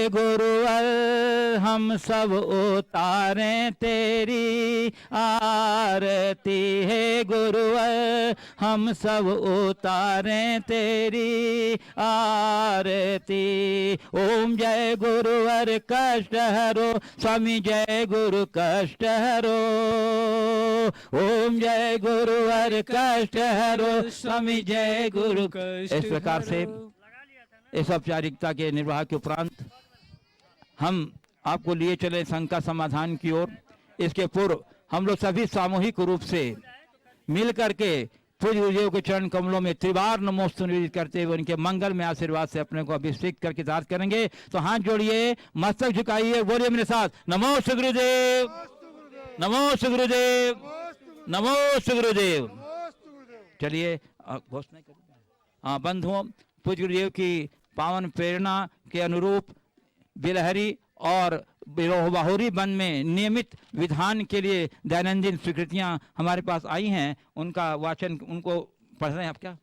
जय गुरुवर हम सब उतारें तेरी आरती है गुरुवर हम सब उतारें तेरी आरती। ओम जय गुरुवर कष्ट हरो स्वामी जय गुरु कष्ट हरो। ओम जय गुरुवर कष्ट हरो स्वामी जय गुरु कष्ट। इस प्रकार से इस औपचारिकता के निर्वाह के उपरांत हम आपको लिए चले संघ का समाधान की ओर। इसके पूर्व हम लोग सभी सामूहिक रूप से मिल करके पूज्य गुरुदेव के चरण कमलों में त्रिवार नमोस्तु निवेदित करते हुए उनके मंगल में आशीर्वाद से अपने को अभिषेक करके दास करेंगे। तो हाथ जोड़िए, मस्तक झुकाइए, बोलिए मेरे साथ नमो गुरुदेव, नमो गुरुदेव, नमो गुरुदेव। चलिए घोषणा करिए। हाँ बंधुओं, पूज्य गुरुदेव की पावन प्रेरणा के अनुरूप बिलहरी और बाहुरी वन में नियमित विधान के लिए दैनंदिन स्वीकृतियां हमारे पास आई हैं। उनका वाचन उनको पढ़ रहे हैं आप क्या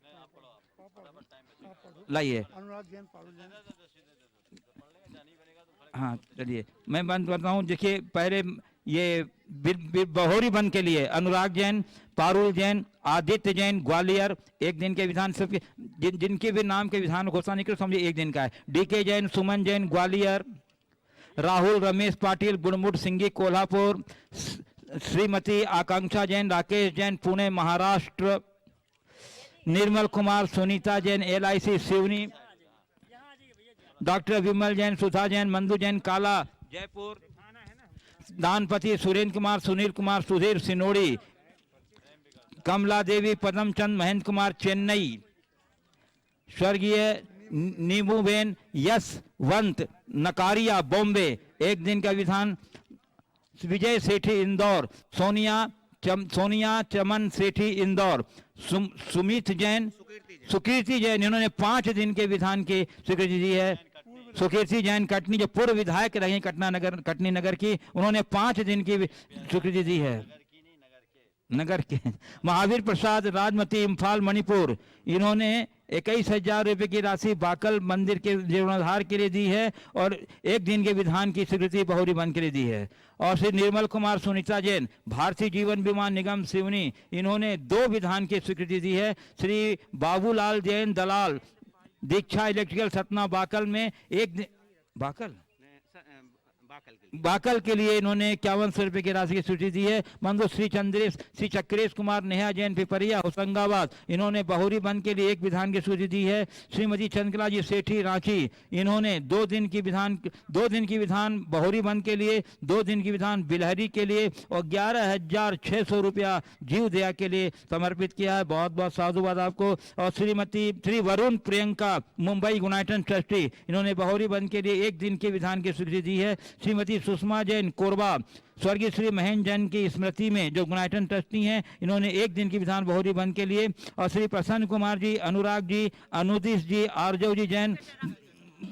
लाइए। हाँ चलिए मैं बंद करता हूँ। देखिए पहले ये बहोरी वन के लिए अनुराग जैन, पारुल जैन, आदित्य जैन ग्वालियर एक दिन के विधान सबके जिनके भी नाम के विधान घोषणा निकले समझिए एक दिन का है। डीके जैन, सुमन जैन ग्वालियर, राहुल रमेश पाटिल गुड़मुट सिंगी कोल्हापुर, श्रीमती आकांक्षा जैन, राकेश जैन पुणे महाराष्ट्र, निर्मल कुमार सुनीता जैन LIC सिवनी, डॉक्टर विमल जैन, सुधा जैन, मंदू जैन काला जयपुर, दानपति सुरेंद्र कुमार, सुनील कुमार, सुधीर सिनोड़ी, कमला देवी, पदमचंद, महेंद्र कुमार चेन्नई, स्वर्गीय नीमूबेन यशवंत नकारिया बॉम्बे एक दिन का विधान, विजय सेठी इंदौर, सोनिया चमन सेठी इंदौर, सुमित जैन, सुकीर्ति जैन इन्होंने 5 दिन के विधान की स्वीकृति दी है। सुकीर्ति जैन कटनी जो पूर्व विधायक रही कटनी नगर की, उन्होंने 5 दिन की स्वीकृति दी है। नगर के महावीर प्रसाद राजमती इम्फाल मणिपुर इन्होंने 21,000 रुपये की राशि बाकल मंदिर के जीर्णोद्धार के लिए दी है और एक दिन के विधान की स्वीकृति बहोरी वन के लिए दी है। और श्री निर्मल कुमार सुनीता जैन भारतीय जीवन बीमा निगम सिवनी इन्होंने 2 विधान की स्वीकृति दी है। श्री बाबूलाल जैन दलाल दीक्षा इलेक्ट्रिकल सतना बाकल में बाकल के लिए इन्होंने 5100 रुपये की राशि की स्वीकृति दी है। मंदो श्री चक्रेश कुमार नेहा जैन पिपरिया होशंगाबाद इन्होंने बहोरी वन के लिए 1 विधान की स्वीकृति दी है। श्रीमती चंद्रकला जी सेठी रांची इन्होंने 2 दिन की विधान बहोरी वन के लिए, 2 दिन की विधान बिलहरी के लिए और 11,600 रुपया जीव दया के लिए समर्पित किया है। बहुत बहुत साधुवाद आपको। और श्री वरुण प्रियंका मुंबई यूनाइटेड ट्रस्टी इन्होंने बहोरी वन के लिए 1 दिन के विधान की स्वीकृति दी है। श्रीमती सुषमा जैन कोरबा स्वर्गीय श्री महेंद्र जैन की स्मृति में जो यूनाइटेड ट्रस्टी हैं इन्होंने 1 दिन की विधान बहोरी वन के लिए। और श्री प्रसन्न कुमार जी, अनुराग जी, अनुदिश जी, आरजव जी जैन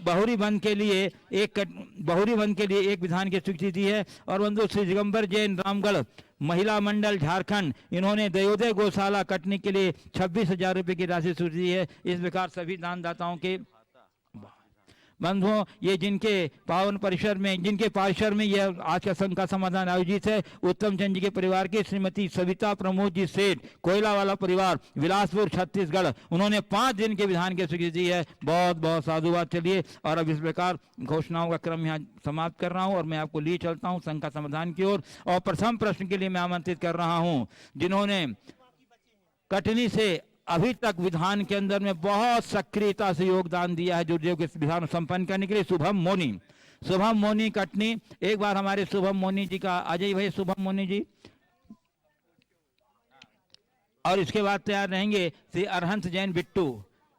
बहोरी वन के लिए एक विधान की स्वीकृति दी है। और बंधु श्री दिगंबर जैन रामगढ़ महिला मंडल झारखंड इन्होंने दयोदय गौशाला कटनी के लिए 26,000 रुपये की राशि स्वीकृति दी है। इस प्रकार सभी दानदाताओं के बंधुओं ये जिनके पावन परिसर में यह आज का संघ का समाधान आयोजित है, उत्तम चंद जी के परिवार के श्रीमती सविता प्रमोद जी सेठ कोयला वाला परिवार बिलासपुर छत्तीसगढ़ उन्होंने 5 दिन के विधान की स्वीकृति दी है। बहुत बहुत साधुवाद। चलिए और अब इस प्रकार घोषणाओं का क्रम यहाँ समाप्त कर रहा हूँ और मैं आपको लिए चलता हूँ संघ का समाधान की ओर। और प्रथम प्रश्न के लिए मैं आमंत्रित कर रहा हूँ जिन्होंने कटनी से अभी तक विधान के अंदर में बहुत सक्रियता से योगदान दिया है गुरुदेव के विधान संपन्न करने के लिए, शुभम मोनी कटनी। एक बार हमारे शुभम मोनी जी का अजय भाई, शुभम मोनी जी। और इसके बाद तैयार रहेंगे श्री अरहंत जैन बिट्टू।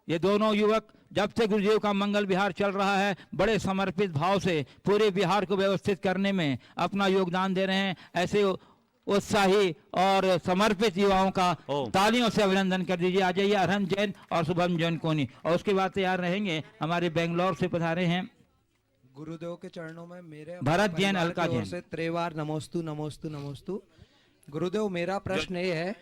ये दोनों युवक जब से गुरुदेव का मंगल विहार चल रहा है बड़े समर्पित भाव से पूरे बिहार को व्यवस्थित करने में अपना योगदान दे रहे हैं। ऐसे उत्साही और समर्पित युवाओं का तालियों से अभिनंदन कर दीजिए। आ जाइए अरहंत जैन और शुभम जैन कोनी। और उसके बाद तैयार रहेंगे हमारे बेंगलोर से पधारे हैं गुरुदेव के चरणों में मेरे भरत जैन अलका जैन से त्रिवार नमोस्तु नमोस्तु नमोस्तु। गुरुदेव मेरा प्रश्न ये है,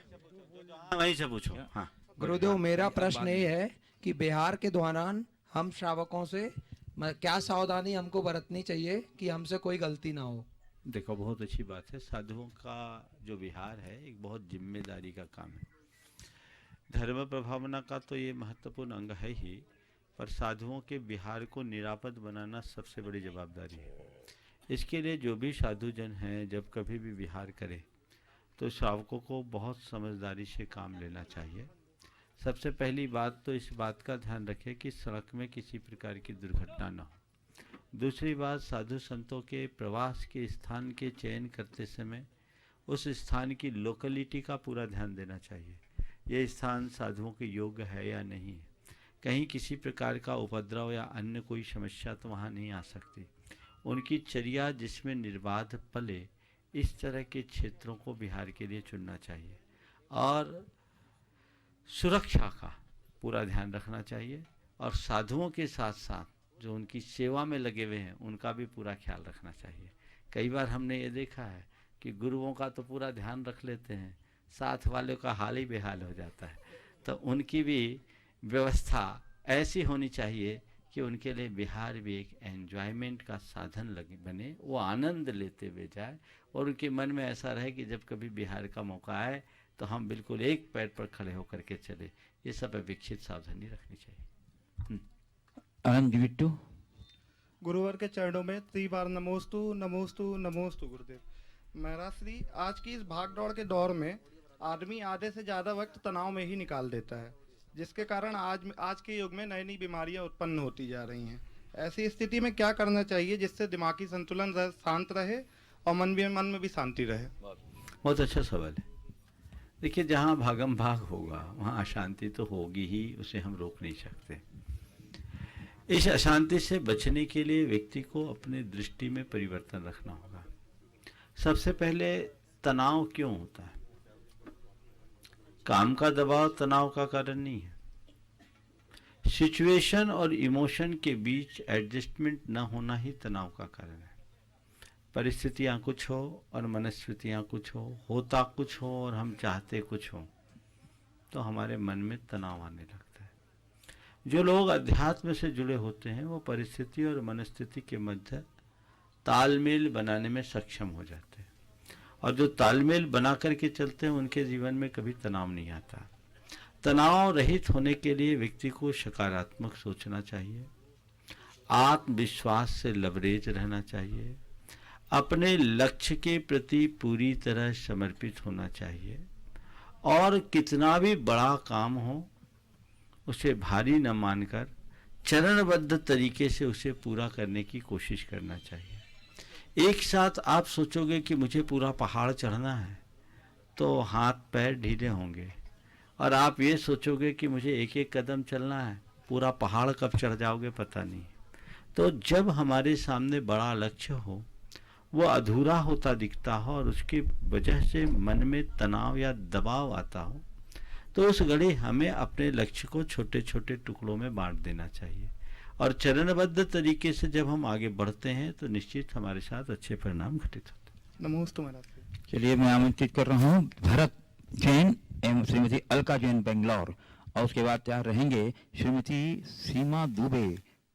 वहीं से पूछो। हाँ गुरुदेव मेरा प्रश्न ये है कि बिहार के दौरान हम श्रावकों से क्या सावधानी हमको बरतनी चाहिए कि हमसे कोई गलती ना हो? देखो, बहुत अच्छी बात है। साधुओं का जो विहार है एक बहुत जिम्मेदारी का काम है। धर्म प्रभावना का तो ये महत्वपूर्ण अंग है ही, पर साधुओं के विहार को निरापद बनाना सबसे बड़ी जवाबदारी है। इसके लिए जो भी साधु जन हैं, जब कभी भी विहार करें तो श्रावकों को बहुत समझदारी से काम लेना चाहिए। सबसे पहली बात तो इस बात का ध्यान रखें कि सड़क में किसी प्रकार की दुर्घटना न हो। दूसरी बात, साधु संतों के प्रवास के स्थान के चयन करते समय उस स्थान की लोकेलिटी का पूरा ध्यान देना चाहिए। ये स्थान साधुओं के योग्य है या नहीं है, कहीं किसी प्रकार का उपद्रव या अन्य कोई समस्या तो वहाँ नहीं आ सकती। उनकी चर्या जिसमें निर्बाध पले, इस तरह के क्षेत्रों को विहार के लिए चुनना चाहिए और सुरक्षा का पूरा ध्यान रखना चाहिए। और साधुओं के साथ साथ जो उनकी सेवा में लगे हुए हैं उनका भी पूरा ख्याल रखना चाहिए। कई बार हमने ये देखा है कि गुरुओं का तो पूरा ध्यान रख लेते हैं, साथ वालों का हाल ही बेहाल हो जाता है। तो उनकी भी व्यवस्था ऐसी होनी चाहिए कि उनके लिए विहार भी एक एन्जॉयमेंट का साधन लगे बने, वो आनंद लेते हुए जाए और उनके मन में ऐसा रहे कि जब कभी विहार का मौका आए तो हम बिल्कुल एक पैर पर खड़े होकर के चले। ये सब अपेक्षित सावधानी रखनी चाहिए। आनंद बिट्टू। गुरुवर के चरणों में त्रिबार नमोस्तु नमोस्तु नमोस्तु गुरुदेव। महाराज श्री, आज की इस भागदौड़ के दौर में आदमी आधे से ज़्यादा वक्त तनाव में ही निकाल देता है, जिसके कारण आज के युग में नई नई बीमारियां उत्पन्न होती जा रही हैं। ऐसी स्थिति में क्या करना चाहिए जिससे दिमागी संतुलन शांत रहे और मन में भी शांति रहे? बहुत अच्छा सवाल है। देखिए, जहाँ भागम भाग होगा वहाँ अशांति तो होगी ही, उसे हम रोक नहीं सकते। इस अशांति से बचने के लिए व्यक्ति को अपने दृष्टि में परिवर्तन रखना होगा। सबसे पहले, तनाव क्यों होता है? काम का दबाव तनाव का कारण नहीं है। सिचुएशन और इमोशन के बीच एडजस्टमेंट न होना ही तनाव का कारण है। परिस्थितियां कुछ हो और मनस्थितियां कुछ होता कुछ हो और हम चाहते कुछ हो, तो हमारे मन में तनाव आने लगता है। जो लोग अध्यात्म से जुड़े होते हैं वो परिस्थिति और मनस्थिति के मध्य तालमेल बनाने में सक्षम हो जाते हैं, और जो तालमेल बना करके चलते हैं उनके जीवन में कभी तनाव नहीं आता। तनाव रहित होने के लिए व्यक्ति को सकारात्मक सोचना चाहिए, आत्मविश्वास से लबरेज रहना चाहिए, अपने लक्ष्य के प्रति पूरी तरह समर्पित होना चाहिए, और कितना भी बड़ा काम हो उसे भारी न मानकर चरणबद्ध तरीके से उसे पूरा करने की कोशिश करना चाहिए। एक साथ आप सोचोगे कि मुझे पूरा पहाड़ चढ़ना है तो हाथ पैर ढीले होंगे, और आप ये सोचोगे कि मुझे एक एक कदम चलना है, पूरा पहाड़ कब चढ़ जाओगे पता नहीं। तो जब हमारे सामने बड़ा लक्ष्य हो, वो अधूरा होता दिखता हो और उसकी वजह से मन में तनाव या दबाव आता हो, तो उस घड़ी हमें अपने लक्ष्य को छोटे छोटे टुकड़ों में बांट देना चाहिए, और चरणबद्ध तरीके से जब हम आगे बढ़ते हैं तो निश्चित हमारे साथ अच्छे परिणाम घटित होते हैं। नमोस्तु महाराज। चलिए, मैं आमंत्रित कर रहा हूँ भरत जैन एवं श्रीमती अलका जैन बेंगलोर, और उसके बाद तैयार रहेंगे श्रीमती सीमा दुबे,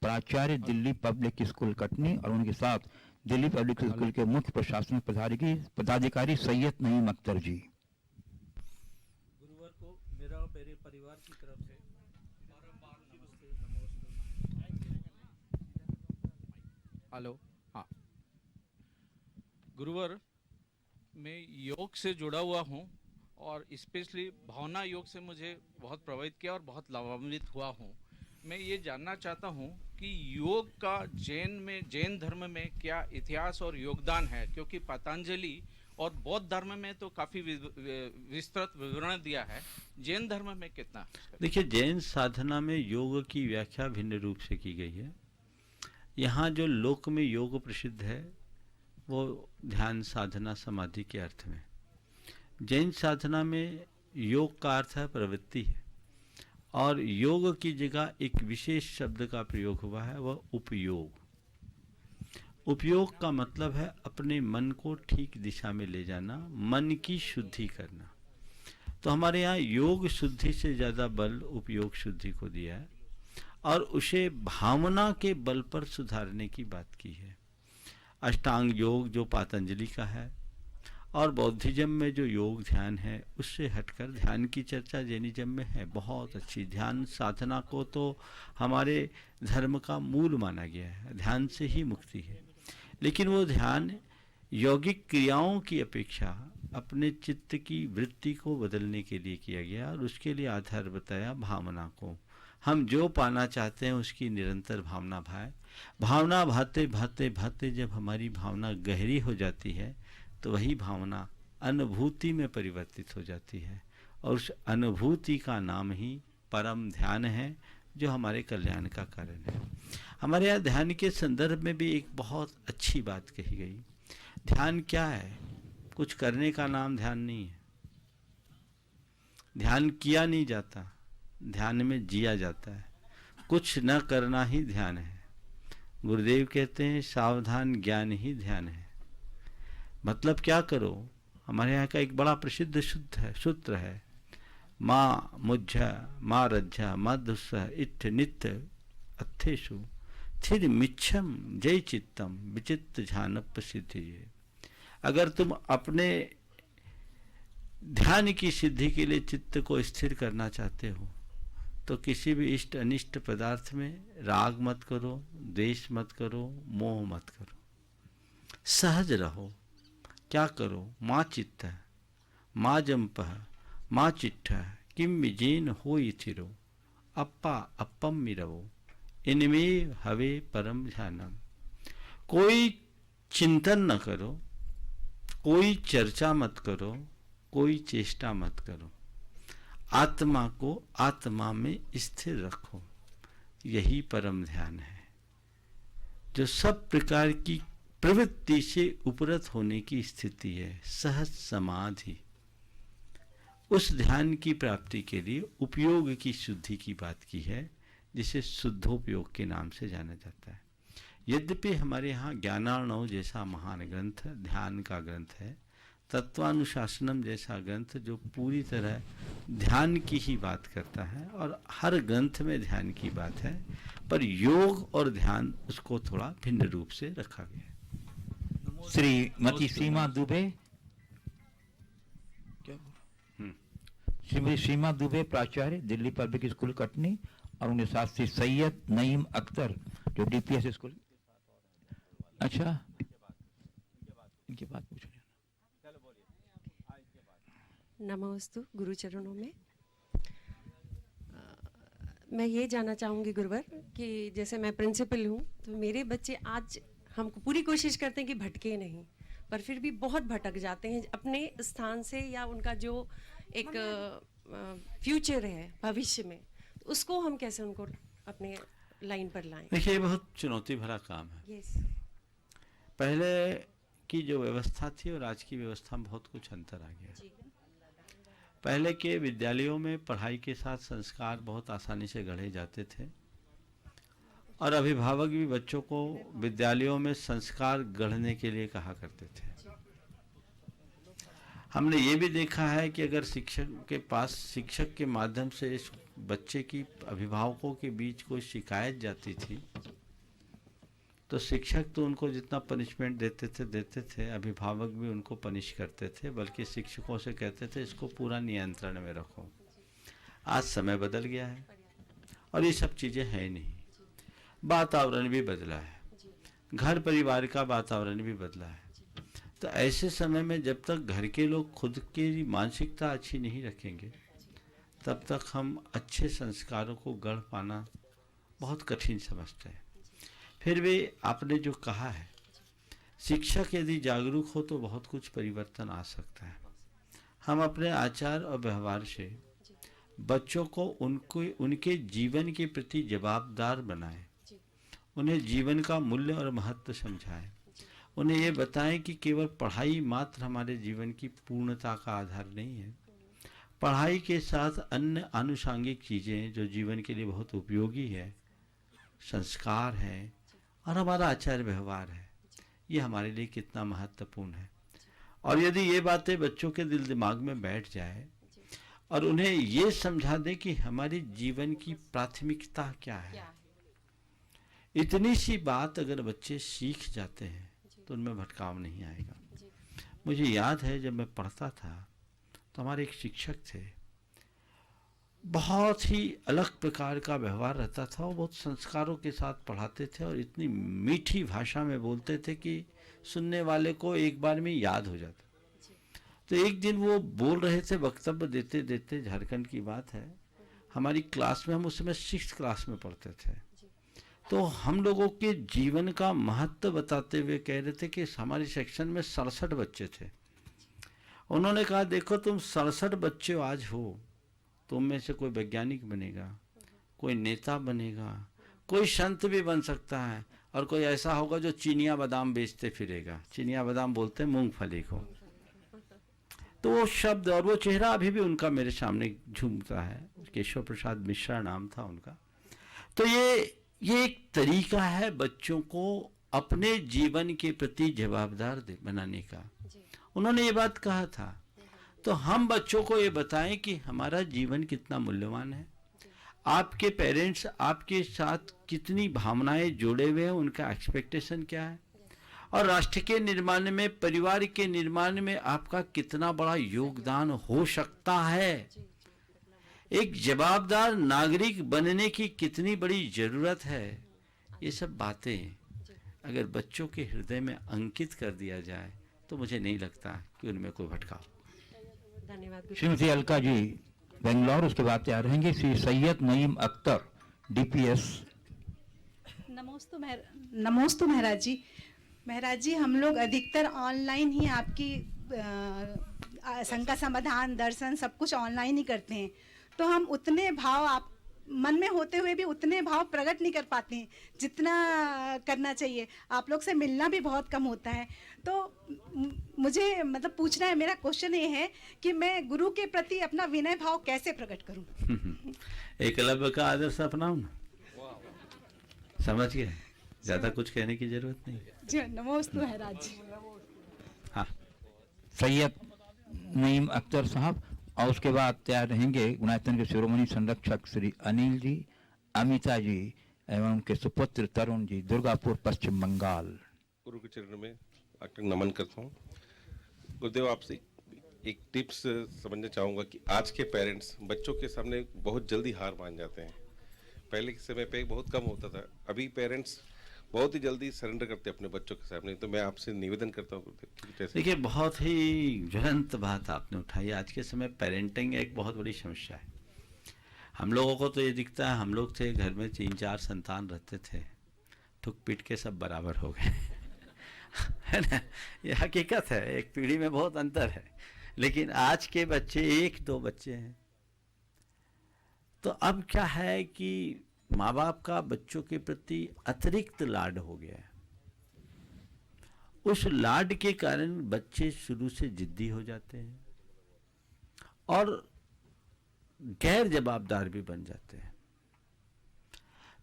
प्राचार्य दिल्ली पब्लिक स्कूल कटनी, और उनके साथ दिल्ली पब्लिक स्कूल के मुख्य प्रशासनिक पदाधिकारी सैयद नईम अख्तर जी। गुरुवार को मेरा और मेरे परिवार की तरफ से बारंबार नमस्ते नमोस्तु। हेलो, हाँ। गुरुवार मैं योग से जुड़ा हुआ हूँ और स्पेशली भावना योग से मुझे बहुत प्रभावित किया और बहुत लाभान्वित हुआ हूँ। मैं ये जानना चाहता हूँ कि योग का जैन धर्म में क्या इतिहास और योगदान है, क्योंकि पतंजलि और बौद्ध धर्म में तो काफ़ी विस्तृत विवरण दिया है, जैन धर्म में कितना? देखिए, जैन साधना में योग की व्याख्या भिन्न रूप से की गई है। यहाँ जो लोक में योग प्रसिद्ध है वो ध्यान साधना समाधि के अर्थ में। जैन साधना में योग का अर्थ है प्रवृत्ति है, और योग की जगह एक विशेष शब्द का प्रयोग हुआ है, वह उपयोग। उपयोग का मतलब है अपने मन को ठीक दिशा में ले जाना, मन की शुद्धि करना। तो हमारे यहाँ योग शुद्धि से ज़्यादा बल उपयोग शुद्धि को दिया है, और उसे भावना के बल पर सुधारने की बात की है। अष्टांग योग जो पातंजलि का है और बौद्धिज्म में जो योग ध्यान है उससे हटकर ध्यान की चर्चा जैनिज्म में है। बहुत अच्छी ध्यान साधना को तो हमारे धर्म का मूल माना गया है, ध्यान से ही मुक्ति है। लेकिन वो ध्यान यौगिक क्रियाओं की अपेक्षा अपने चित्त की वृत्ति को बदलने के लिए किया गया और उसके लिए आधार बताया भावना को। हम जो पाना चाहते हैं उसकी निरंतर भावना भावना भाते भाते भाते जब हमारी भावना गहरी हो जाती है तो वही भावना अनुभूति में परिवर्तित हो जाती है और उस अनुभूति का नाम ही परम ध्यान है, जो हमारे कल्याण का कारण है। हमारे यहाँ ध्यान के संदर्भ में भी एक बहुत अच्छी बात कही गई। ध्यान क्या है? कुछ करने का नाम ध्यान नहीं है। ध्यान किया नहीं जाता, ध्यान में जिया जाता है। कुछ न करना ही ध्यान है। गुरुदेव कहते हैं सावधान ज्ञान ही ध्यान है। मतलब क्या करो? हमारे यहाँ का एक बड़ा प्रसिद्ध सूत्र है, माँ मुझ्झा माँ रज्झा मधुस्स इट्ठ नित्य अथेशु थिर मिच्छम जय चित्तम विचित्र झानप सिद्धि। अगर तुम अपने ध्यान की सिद्धि के लिए चित्त को स्थिर करना चाहते हो तो किसी भी इष्ट अनिष्ट पदार्थ में राग मत करो, द्वेष मत करो, मोह मत करो, सहज रहो। क्या करो? माँ चित्त माँ जंप माँ चिट्ठ किम विजेन हो थिरो अप्पा अप्पम मिरवो इनमें हवे परम ध्यानम। कोई चिंतन न करो, कोई चर्चा मत करो, कोई चेष्टा मत करो, आत्मा को आत्मा में स्थिर रखो। यही परम ध्यान है, जो सब प्रकार की प्रवृत्ति से उपरत होने की स्थिति है, सहज समाधि। उस ध्यान की प्राप्ति के लिए उपयोग की शुद्धि की बात की है, जिसे शुद्धोपयोग के नाम से जाना जाता है। यद्यपि हमारे यहाँ ज्ञानार्णव जैसा महान ग्रंथ ध्यान का ग्रंथ है, तत्वानुशासनम जैसा ग्रंथ जो पूरी तरह ध्यान की ही बात करता है और हर ग्रंथ में ध्यान की बात है, पर योग और ध्यान उसको थोड़ा भिन्न रूप से रखा गया है। श्रीमती सीमा दुबे, श्रीमती सीमा दुबे प्राचार्य दिल्ली पब्लिक स्कूल कटनी, और उनके साथ श्री सैयद नईम अख्तर जो डीपीएस स्कूल। अच्छा, इनके बात पूछ रहे। नमोस्तु गुरुचरणों में। मैं ये जानना चाहूँगी गुरुवर कि जैसे मैं प्रिंसिपल हूँ तो मेरे बच्चे आज हम पूरी कोशिश करते हैं कि भटके नहीं, पर फिर भी बहुत भटक जाते हैं अपने स्थान से, या उनका जो एक फ्यूचर है भविष्य में, तो उसको हम कैसे उनको अपने लाइन पर लाएं? देखिए, बहुत चुनौती भरा काम है। यस। पहले की जो व्यवस्था थी और आज की व्यवस्था में बहुत कुछ अंतर आ गया। पहले के विद्यालयों में पढ़ाई के साथ संस्कार बहुत आसानी से गढ़े जाते थे और अभिभावक भी बच्चों को विद्यालयों में संस्कार गढ़ने के लिए कहा करते थे। हमने ये भी देखा है कि अगर शिक्षक के माध्यम से इस बच्चे की अभिभावकों के बीच कोई शिकायत जाती थी तो शिक्षक तो उनको जितना पनिशमेंट देते थे, अभिभावक भी उनको पनिश करते थे, बल्कि शिक्षकों से कहते थे इसको पूरा नियंत्रण में रखो। आज समय बदल गया है और ये सब चीज़ें हैं नहीं। वातावरण भी बदला है, घर परिवार का वातावरण भी बदला है। तो ऐसे समय में जब तक घर के लोग खुद की मानसिकता अच्छी नहीं रखेंगे तब तक हम अच्छे संस्कारों को गढ़ पाना बहुत कठिन समझते हैं। फिर भी आपने जो कहा है, शिक्षक यदि जागरूक हो तो बहुत कुछ परिवर्तन आ सकता है। हम अपने आचार और व्यवहार से बच्चों को उनके जीवन के प्रति जवाबदार बनाएं, उन्हें जीवन का मूल्य और महत्व समझाएं, उन्हें ये बताएं कि केवल पढ़ाई मात्र हमारे जीवन की पूर्णता का आधार नहीं है। पढ़ाई के साथ अन्य आनुषांगिक चीज़ें जो जीवन के लिए बहुत उपयोगी है, संस्कार है और हमारा आचार व्यवहार है, ये हमारे लिए कितना महत्वपूर्ण है। और यदि ये बातें बच्चों के दिल दिमाग में बैठ जाए और उन्हें ये समझा दें कि हमारे जीवन की प्राथमिकता क्या है। इतनी सी बात अगर बच्चे सीख जाते हैं तो उनमें भटकाव नहीं आएगा। मुझे याद है जब मैं पढ़ता था तो हमारे एक शिक्षक थे, बहुत ही अलग प्रकार का व्यवहार रहता था। वो बहुत संस्कारों के साथ पढ़ाते थे और इतनी मीठी भाषा में बोलते थे कि सुनने वाले को एक बार में याद हो जाता। तो एक दिन वो बोल रहे थे, वक्तव्य देते देते, झारखंड की बात है, हमारी क्लास में, हम उस समय 6th क्लास में पढ़ते थे, तो हम लोगों के जीवन का महत्व बताते हुए कह रहे थे कि हमारे सेक्शन में 67 बच्चे थे। उन्होंने कहा देखो तुम 67 बच्चे आज हो, तुम में से कोई वैज्ञानिक बनेगा, कोई नेता बनेगा, कोई संत भी बन सकता है, और कोई ऐसा होगा जो चिनिया बादाम बेचते फिरेगा। चिनिया बादाम बोलते हैं मूंगफली को। तो वो शब्द और वो चेहरा अभी भी उनका मेरे सामने झूमता है। केशव प्रसाद मिश्रा नाम था उनका। तो ये एक तरीका है बच्चों को अपने जीवन के प्रति जवाबदार बनाने का। उन्होंने ये बात कहा था। तो हम बच्चों को ये बताएं कि हमारा जीवन कितना मूल्यवान है, आपके पेरेंट्स आपके साथ कितनी भावनाएं जोड़े हुए हैं, उनका एक्सपेक्टेशन क्या है, और राष्ट्र के निर्माण में, परिवार के निर्माण में आपका कितना बड़ा योगदान हो सकता है, एक जवाबदार नागरिक बनने की कितनी बड़ी जरूरत है। ये सब बातें अगर बच्चों के हृदय में अंकित कर दिया जाए तो मुझे नहीं लगता कि उनमें कोई भटकाव। धन्यवाद। श्रीमती अलका जी बेंगलोर, उसके बाद तैयार रहेंगे श्री सैयद नईम अख्तर DPS। नमोस्तु महाराज जी। महाराज जी, हम लोग अधिकतर ऑनलाइन ही आपकी शंका समाधान, दर्शन सब कुछ ऑनलाइन ही करते हैं, तो हम उतने भाव आप मन में होते हुए भी उतने भाव प्रकट नहीं कर पाते हैं जितना करना चाहिए। आप लोग से मिलना भी बहुत कम होता है। तो मुझे मतलब पूछना है, मेरा क्वेश्चन ये है कि मैं गुरु के प्रति अपना विनय भाव कैसे प्रकट करूं? एकलव्य का आदर्श अपनाओ ना, समझ गए, ज्यादा कुछ कहने की जरूरत नहीं। जी नमोस्तु महाराज जी। हाँ, सैयद नईम अख्तर साहब, और उसके बाद तैयार रहेंगे गुणायतन के शिरोमणि संरक्षक श्री अनिल जी, अमिता जी एवं उनके सुपुत्र तरुण जी, दुर्गापुर पश्चिम बंगाल। गुरु के चरणों में आकर नमन करता हूँ। गुरुदेव, आपसे एक टिप्स समझना चाहूँगा कि आज के पेरेंट्स बच्चों के सामने बहुत जल्दी हार मान जाते हैं। पहले के समय पे बहुत कम होता था, अभी पेरेंट्स बहुत ही जल्दी सरेंडर करते हैं अपने बच्चों के सामने। तो मैं आपसे निवेदन करता हूँ गुरुदेव। देखिए, बहुत ही ज्वलंत बात आपने उठाई। आज के समय पेरेंटिंग एक बहुत बड़ी समस्या है। हम लोगों को तो ये दिखता है, हम लोग थे घर में 3-4 संतान रहते थे, ठुक पीट के सब बराबर हो गए है ना, ये हकीकत है। एक पीढ़ी में बहुत अंतर है, लेकिन आज के बच्चे 1-2 बच्चे हैं। तो अब क्या है कि माँ बाप का बच्चों के प्रति अतिरिक्त लाड हो गया है। उस लाड के कारण बच्चे शुरू से जिद्दी हो जाते हैं और गैर जवाबदार भी बन जाते हैं।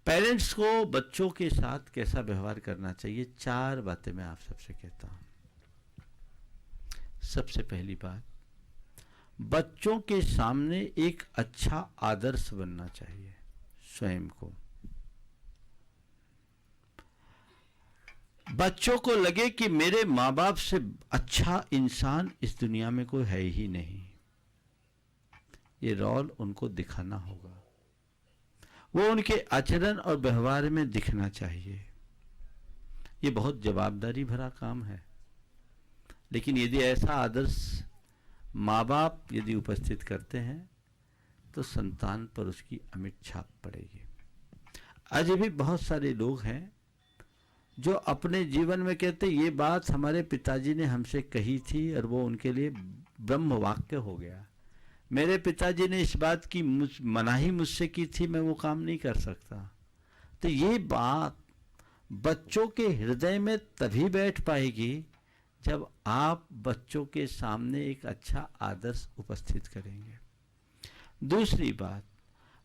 पेरेंट्स को बच्चों के साथ कैसा व्यवहार करना चाहिए, 4 बातें मैं आप सबसे कहता हूं। सबसे पहली बात, बच्चों के सामने एक अच्छा आदर्श बनना चाहिए स्वयं को। बच्चों को लगे कि मेरे माँ बाप से अच्छा इंसान इस दुनिया में कोई है ही नहीं। ये रोल उनको दिखाना होगा, वो उनके आचरण और व्यवहार में दिखना चाहिए। ये बहुत जवाबदारी भरा काम है, लेकिन यदि ऐसा आदर्श माँ बाप यदि उपस्थित करते हैं तो संतान पर उसकी अमिट छाप पड़ेगी। आज भी बहुत सारे लोग हैं जो अपने जीवन में कहते ये बात हमारे पिताजी ने हमसे कही थी और वो उनके लिए ब्रह्म वाक्य हो गया। मेरे पिताजी ने इस बात की मनाही मुझसे की थी, मैं वो काम नहीं कर सकता। तो ये बात बच्चों के हृदय में तभी बैठ पाएगी जब आप बच्चों के सामने एक अच्छा आदर्श उपस्थित करेंगे। दूसरी बात,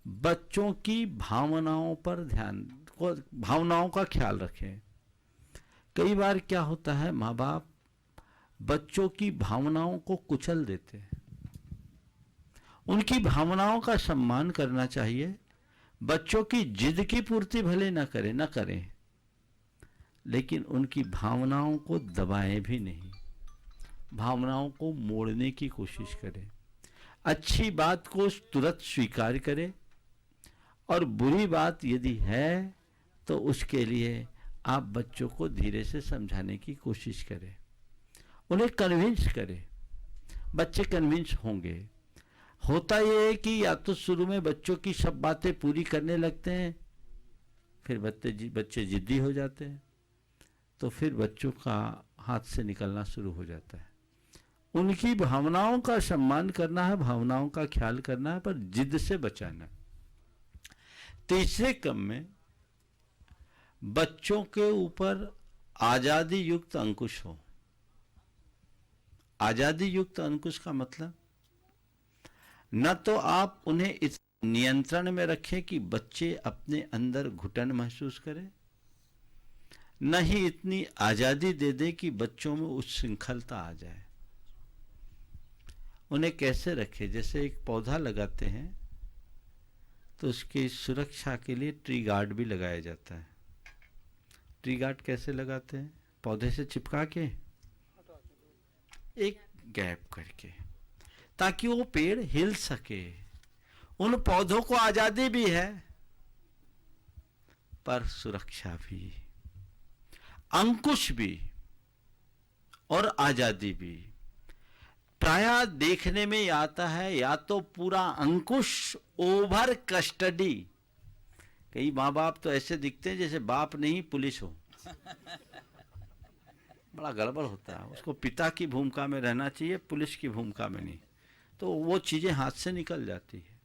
बच्चों की भावनाओं पर भावनाओं का ख्याल रखें। कई बार क्या होता है, माँ बाप बच्चों की भावनाओं को कुचल देते हैं, उनकी भावनाओं का सम्मान करना चाहिए। बच्चों की जिद की पूर्ति भले न करें, लेकिन उनकी भावनाओं को दबाएं भी नहीं, भावनाओं को मोड़ने की कोशिश करें। अच्छी बात को तुरंत स्वीकार करें और बुरी बात यदि है तो उसके लिए आप बच्चों को धीरे से समझाने की कोशिश करें, उन्हें कन्विंस करें। बच्चे कन्विंस होंगे। होता यह है कि या तो शुरू में बच्चों की सब बातें पूरी करने लगते हैं, फिर बच्चे जिद्दी हो जाते हैं, तो फिर बच्चों का हाथ से निकलना शुरू हो जाता है। उनकी भावनाओं का सम्मान करना है, भावनाओं का ख्याल करना है, पर जिद से बचाना है। तीसरे क्रम में बच्चों के ऊपर आजादी युक्त अंकुश हो। आजादी युक्त अंकुश का मतलब न तो आप उन्हें इस नियंत्रण में रखें कि बच्चे अपने अंदर घुटन महसूस करें, न ही इतनी आजादी दे दें कि बच्चों में उच्छृंखलता आ जाए। उन्हें कैसे रखें? जैसे एक पौधा लगाते हैं तो उसकी सुरक्षा के लिए ट्री गार्ड भी लगाया जाता है। ट्री गार्ड कैसे लगाते हैं? पौधे से चिपका के एक गैप करके, ताकि वो पेड़ हिल सके। उन पौधों को आजादी भी है पर सुरक्षा भी, अंकुश भी और आजादी भी। प्रायः देखने में आता है या तो पूरा अंकुश ओवर कस्टडी। कई माँ बाप तो ऐसे दिखते हैं जैसे बाप नहीं पुलिस हो। बड़ा गड़बड़ होता है। उसको पिता की भूमिका में रहना चाहिए, पुलिस की भूमिका में नहीं, तो वो चीजें हाथ से निकल जाती है।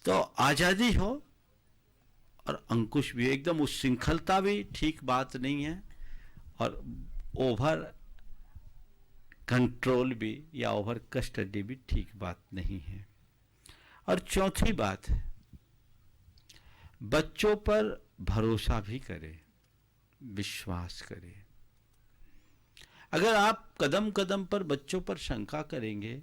तो आजादी हो और अंकुश भी, एकदम उच्छृंखलता भी ठीक बात नहीं है और ओवर कंट्रोल भी या ओवर कस्टडी भी ठीक बात नहीं है। और चौथी बात है, बच्चों पर भरोसा भी करें, विश्वास करें। अगर आप कदम कदम पर बच्चों पर शंका करेंगे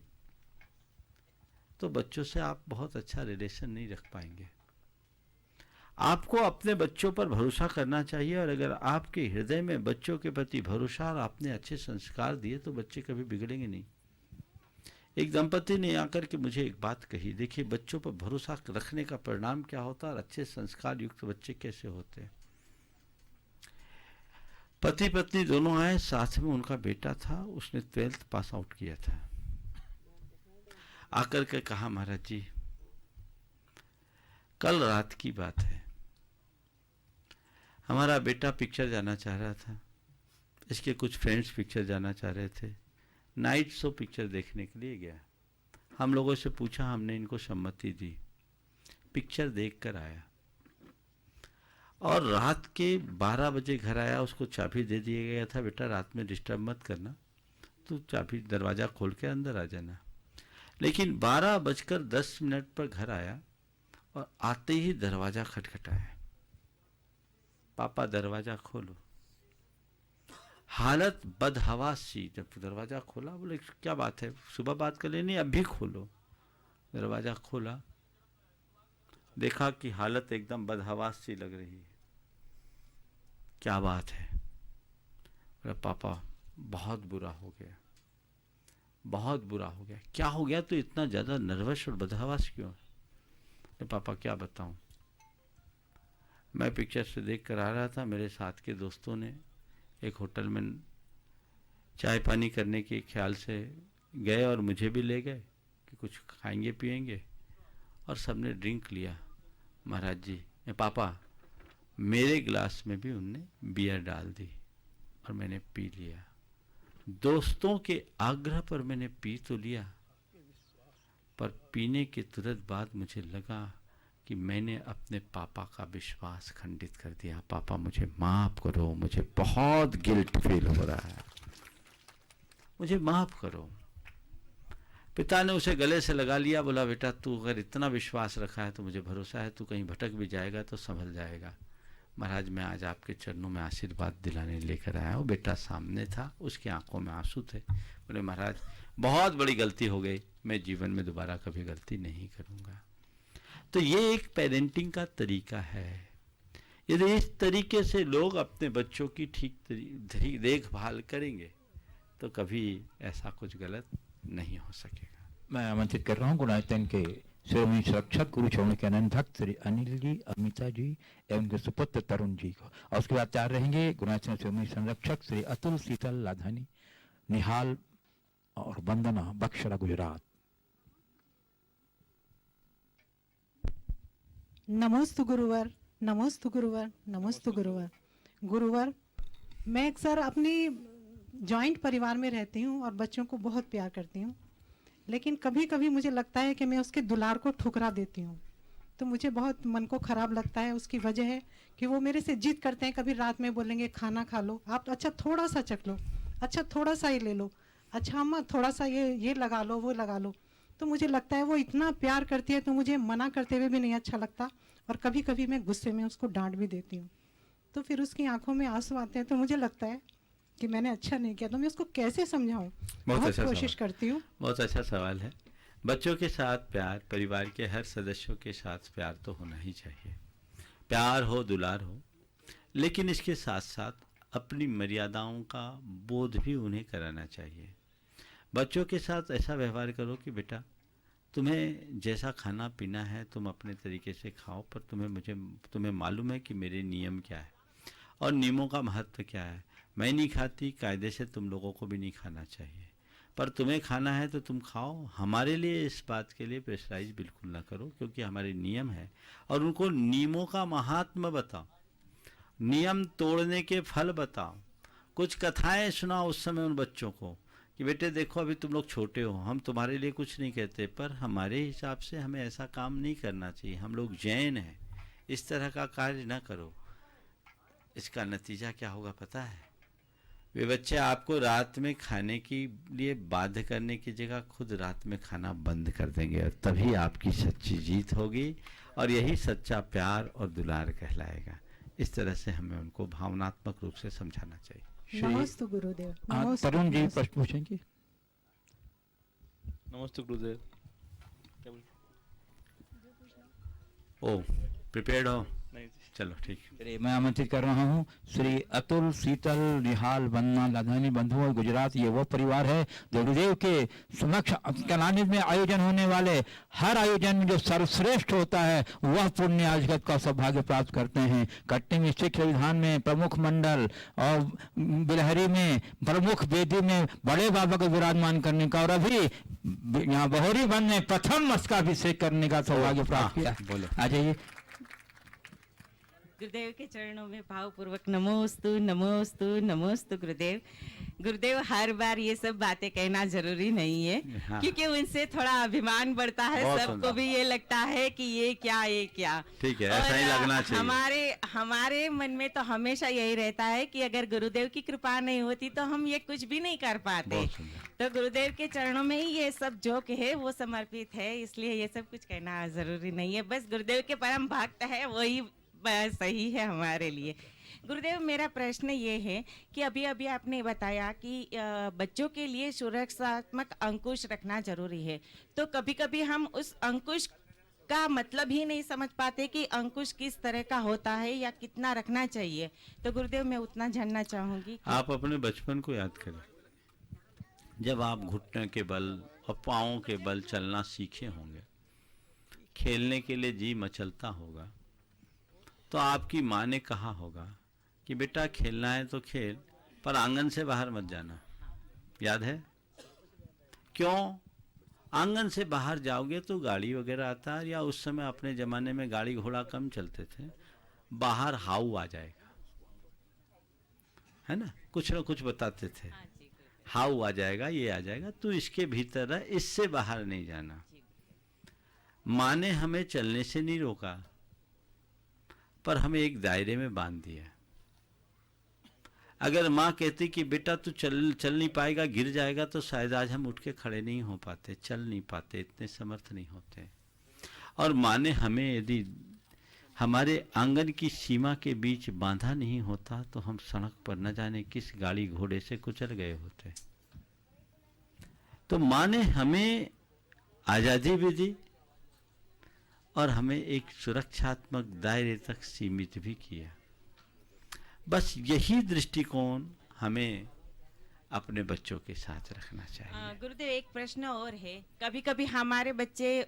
तो बच्चों से आप बहुत अच्छा रिलेशन नहीं रख पाएंगे। आपको अपने बच्चों पर भरोसा करना चाहिए, और अगर आपके हृदय में बच्चों के प्रति भरोसा और आपने अच्छे संस्कार दिए तो बच्चे कभी बिगड़ेंगे नहीं। एक दंपति ने आकर के मुझे एक बात कही, देखिए बच्चों पर भरोसा रखने का परिणाम क्या होता है और अच्छे संस्कार युक्त बच्चे कैसे होते हैं। पति पत्नी दोनों आए, साथ में उनका बेटा था, उसने 12th पास आउट किया था। आकर के कहा, महाराज जी कल रात की बात है, हमारा बेटा पिक्चर जाना चाह रहा था, इसके कुछ फ्रेंड्स पिक्चर जाना चाह रहे थे, नाइट शो पिक्चर देखने के लिए गया। हम लोगों से पूछा, हमने इनको सम्मति दी, पिक्चर देख कर आया और रात के 12 बजे घर आया। उसको चाबी दे दिया गया था, बेटा रात में डिस्टर्ब मत करना, तो चाबी दरवाज़ा खोल के अंदर आ जाना। लेकिन 12:10 पर घर आया और आते ही दरवाज़ा खटखटाया, पापा दरवाज़ा खोलो। हालत बदहवास सी। जब दरवाज़ा खोला, बोले क्या बात है, सुबह बात कर लेनी, अभी खोलो। दरवाज़ा खोला, देखा कि हालत एकदम बदहवास सी लग रही है। क्या बात है? बोला पापा बहुत बुरा हो गया, बहुत बुरा हो गया। क्या हो गया? तो इतना ज़्यादा नर्वस और बदहवास क्यों? तो पापा क्या बताऊं, मैं पिक्चर से देख कर आ रहा था, मेरे साथ के दोस्तों ने एक होटल में चाय पानी करने के ख्याल से गए और मुझे भी ले गए कि कुछ खाएंगे पिएंगे, और सबने ड्रिंक लिया। महाराज जी, पापा मेरे गिलास में भी उनने बियर डाल दी और मैंने पी लिया। दोस्तों के आग्रह पर मैंने पी तो लिया, पर पीने के तुरंत बाद मुझे लगा कि मैंने अपने पापा का विश्वास खंडित कर दिया। पापा मुझे माफ करो, मुझे बहुत गिल्ट फील हो रहा है, मुझे माफ करो। पिता ने उसे गले से लगा लिया, बोला बेटा तू अगर इतना विश्वास रखा है तो मुझे भरोसा है तू कहीं भटक भी जाएगा तो संभल जाएगा। महाराज मैं आज आपके चरणों में आशीर्वाद दिलाने लेकर आया हूँ। बेटा सामने था, उसकी आंखों में आंसू थे। बोले महाराज बहुत बड़ी गलती हो गई, मैं जीवन में दोबारा कभी गलती नहीं करूँगा। तो ये एक पेरेंटिंग का तरीका है। यदि इस तरीके से लोग अपने बच्चों की ठीक देखभाल करेंगे तो कभी ऐसा कुछ गलत नहीं हो सकेगा। मैं आमंत्रित कर रहा हूँ गुणायतन के शिरोमणि सुरक्षक गुरु चरण के अनंत भक्त श्री अनिल जी, अमिता जी एवं उनके सुपुत्र तरुण जी को, और उसके बाद तैयार रहेंगे गुणायतन शिरोमणि संरक्षक श्री अतुल शीतल लाधानी, निहाल और वंदना बक्सरा गुजरात। नमोस्तु गुरुवर, नमोस्तु गुरुवर, नमोस्तु गुरुवर। गुरुवर, मैं अक्सर अपनी जॉइंट परिवार में रहती हूँ और बच्चों को बहुत प्यार करती हूँ, लेकिन कभी कभी मुझे लगता है कि मैं उसके दुलार को ठुकरा देती हूँ, तो मुझे बहुत मन को ख़राब लगता है। उसकी वजह है कि वो मेरे से जिद करते हैं, कभी रात में बोलेंगे खाना खा लो आप, अच्छा थोड़ा सा चख लो, अच्छा थोड़ा सा ही ले लो, अच्छा अम्मा थोड़ा सा ये लगा लो, वो लगा लो। तो मुझे लगता है वो इतना प्यार करती है तो मुझे मना करते हुए भी नहीं अच्छा लगता, और कभी कभी मैं गुस्से में उसको डांट भी देती हूँ। तो फिर उसकी आंखों में आंसू आते हैं, तो मुझे लगता है कि मैंने अच्छा नहीं किया, तो मैं उसको कैसे समझाऊं? बहुत कोशिश करती हूँ। बहुत अच्छा सवाल है। बच्चों के साथ प्यार, परिवार के हर सदस्यों के साथ प्यार तो होना ही चाहिए, प्यार हो, दुलार हो, लेकिन इसके साथ साथ अपनी मर्यादाओं का बोध भी उन्हें कराना चाहिए। बच्चों के साथ ऐसा व्यवहार करो कि बेटा तुम्हें जैसा खाना पीना है तुम अपने तरीके से खाओ, पर तुम्हें मालूम है कि मेरे नियम क्या है और नियमों का महत्व क्या है। मैं नहीं खाती, कायदे से तुम लोगों को भी नहीं खाना चाहिए, पर तुम्हें खाना है तो तुम खाओ। हमारे लिए इस बात के लिए प्रेशराइज बिल्कुल ना करो, क्योंकि हमारे नियम है, और उनको नियमों का महात्म्य बताओ, नियम तोड़ने के फल बताओ। कुछ कथाएं सुनाओ उस समय उन बच्चों को कि बेटे देखो अभी तुम लोग छोटे हो, हम तुम्हारे लिए कुछ नहीं कहते, पर हमारे हिसाब से हमें ऐसा काम नहीं करना चाहिए, हम लोग जैन हैं, इस तरह का कार्य ना करो। इसका नतीजा क्या होगा पता है? वे बच्चे आपको रात में खाने के लिए बाध्य करने की जगह खुद रात में खाना बंद कर देंगे, और तभी आपकी सच्ची जीत होगी, और यही सच्चा प्यार और दुलार कहलाएगा। इस तरह से हमें उनको भावनात्मक रूप से समझाना चाहिए। नमस्ते गुरुदेव। तरुण जी प्रश्न पूछेंगे। नमस्ते गुरुदेव। ओ प्रिपेयर्ड हो? नहीं, चलो ठीक। मैं आमंत्रित कर रहा हूँ श्री अतुल, शीतल, निहाल, वंदना लाधानी बंधुओं गुजरात। ये वो परिवार है जो गुरुदेव के समक्ष कलानिधि में आयोजन होने वाले हर आयोजन में जो सर्वश्रेष्ठ होता है वह पुण्य आजगत का सौभाग्य प्राप्त करते हैं। कट्टिंग शिक्षा विधान में प्रमुख मंडल और बिलहरी में प्रमुख वेदी में बड़े बाबा को विराजमान करने का, और अभी यहाँ बहोरी वन में प्रथम मस्तकाभिषेक करने का सौभाग्य प्राप्त किया। बोलो। आ जाइए। गुरुदेव के चरणों में भावपूर्वक नमोस्तु नमोस्तु नमोस्तु। गुरुदेव, गुरुदेव हर बार ये सब बातें कहना जरूरी नहीं है, हाँ। क्योंकि उनसे थोड़ा अभिमान बढ़ता है, सबको भी ये लगता है कि ये क्या। ठीक है, ऐसा ही लगना चाहिए। हमारे मन में तो हमेशा यही रहता है कि अगर गुरुदेव की कृपा नहीं होती तो हम ये कुछ भी नहीं कर पाते। तो गुरुदेव के चरणों में ही ये सब जो है वो समर्पित है, इसलिए ये सब कुछ कहना जरूरी नहीं है। बस गुरुदेव के परम भक्त है वही सही है हमारे लिए। गुरुदेव, मेरा प्रश्न ये है कि अभी अभी आपने बताया कि बच्चों के लिए सुरक्षात्मक अंकुश रखना जरूरी है, तो कभी कभी हम उस अंकुश का मतलब ही नहीं समझ पाते कि अंकुश किस तरह का होता है या कितना रखना चाहिए। तो गुरुदेव मैं उतना जानना चाहूंगी। आप अपने बचपन को याद करें, जब आप घुटने के बल और पाँवों के बल चलना सीखे होंगे, खेलने के लिए जी मचलता होगा, तो आपकी माँ ने कहा होगा कि बेटा खेलना है तो खेल, पर आंगन से बाहर मत जाना। याद है? क्यों? आंगन से बाहर जाओगे तो गाड़ी वगैरह आता है, या उस समय अपने ज़माने में गाड़ी घोड़ा कम चलते थे, बाहर हाउ आ जाएगा, है ना? कुछ ना कुछ बताते थे, हाउ आ जाएगा, ये आ जाएगा, तो इसके भीतर है, इससे बाहर नहीं जाना। माँ ने हमें चलने से नहीं रोका, पर हमें एक दायरे में बांध दिया। अगर माँ कहती कि बेटा तू चल नहीं पाएगा, गिर जाएगा, तो शायद आज हम उठ के खड़े नहीं हो पाते, चल नहीं पाते, इतने समर्थ नहीं होते। और माँ ने हमें यदि हमारे आंगन की सीमा के बीच बांधा नहीं होता तो हम सड़क पर न जाने किस गाड़ी घोड़े से कुचल गए होते। तो माँ ने हमें आज़ादी भी दी और हमें एक सुरक्षात्मक दायरे तक सीमित भी किया। बस यही दृष्टिकोण हमें अपने बच्चों के साथ रखना चाहिए। गुरुदेव, एक प्रश्न और है। कभी कभी हमारे बच्चे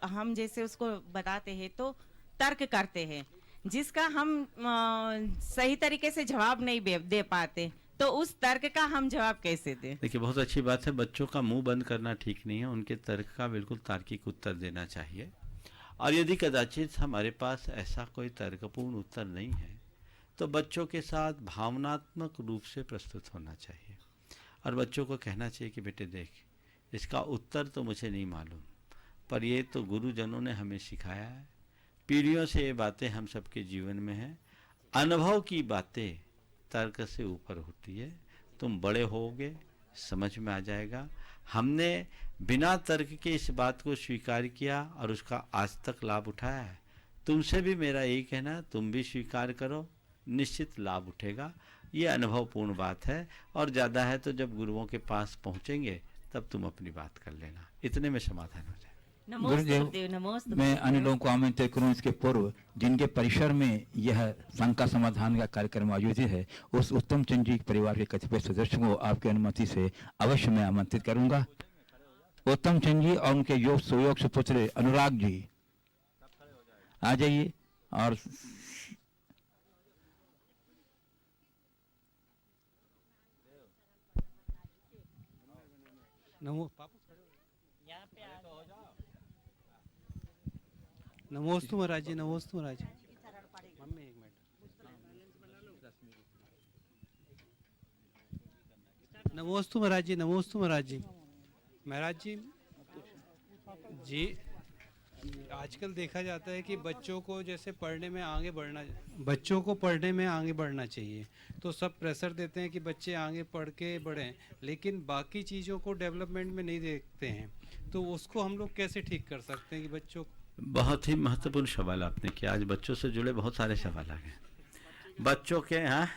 हम जैसे उसको बताते हैं तो तर्क करते हैं, जिसका हम सही तरीके से जवाब नहीं दे पाते, तो उस तर्क का हम जवाब कैसे दें? देखिए, बहुत अच्छी बात है, बच्चों का मुंह बंद करना ठीक नहीं है, उनके तर्क का बिल्कुल तार्किक उत्तर देना चाहिए। और यदि कदाचित हमारे पास ऐसा कोई तर्कपूर्ण उत्तर नहीं है तो बच्चों के साथ भावनात्मक रूप से प्रस्तुत होना चाहिए और बच्चों को कहना चाहिए कि बेटे देख, इसका उत्तर तो मुझे नहीं मालूम, पर ये तो गुरुजनों ने हमें सिखाया है, पीढ़ियों से ये बातें हम सबके जीवन में हैं, अनुभव की बातें तर्क से ऊपर होती है, तुम बड़े होगे समझ में आ जाएगा। हमने बिना तर्क के इस बात को स्वीकार किया और उसका आज तक लाभ उठाया है। तुमसे भी मेरा यही कहना है, तुम भी स्वीकार करो, निश्चित लाभ उठेगा। ये अनुभवपूर्ण बात है और ज़्यादा है तो जब गुरुओं के पास पहुँचेंगे तब तुम अपनी बात कर लेना, इतने में समाधान हो जाए। गुरुदेव, मैं अन्य लोगों को आमंत्रित करूं इसके पूर्व जिनके परिसर में यह शंका समाधान का कार्यक्रम आयोजित है, उस उत्तम चंद जी परिवार के कतिपय सदस्यों को आपकी अनुमति से अवश्य मैं आमंत्रित करूंगा। उत्तम चंद जी और उनके योग सुयोग सुपुत्र अनुराग जी आ जाइए। और नमोस्तु महाराज जी, नमोस्तु महाराज जी। मम्मी एक मिनट, नमोस्तु महाराज जी, नमोस्तु महाराज जी। महाराज जी जी, आजकल देखा जाता है कि बच्चों को जैसे पढ़ने में आगे बढ़ना चाहिए, तो सब प्रेशर देते हैं कि बच्चे आगे पढ़ के बढ़ें, लेकिन बाकी चीज़ों को डेवलपमेंट में नहीं देखते हैं, तो उसको हम लोग कैसे ठीक कर सकते हैं कि बच्चों? बहुत ही महत्वपूर्ण सवाल आपने किया। आज बच्चों से जुड़े बहुत सारे सवाल आ गए बच्चों के, हाँ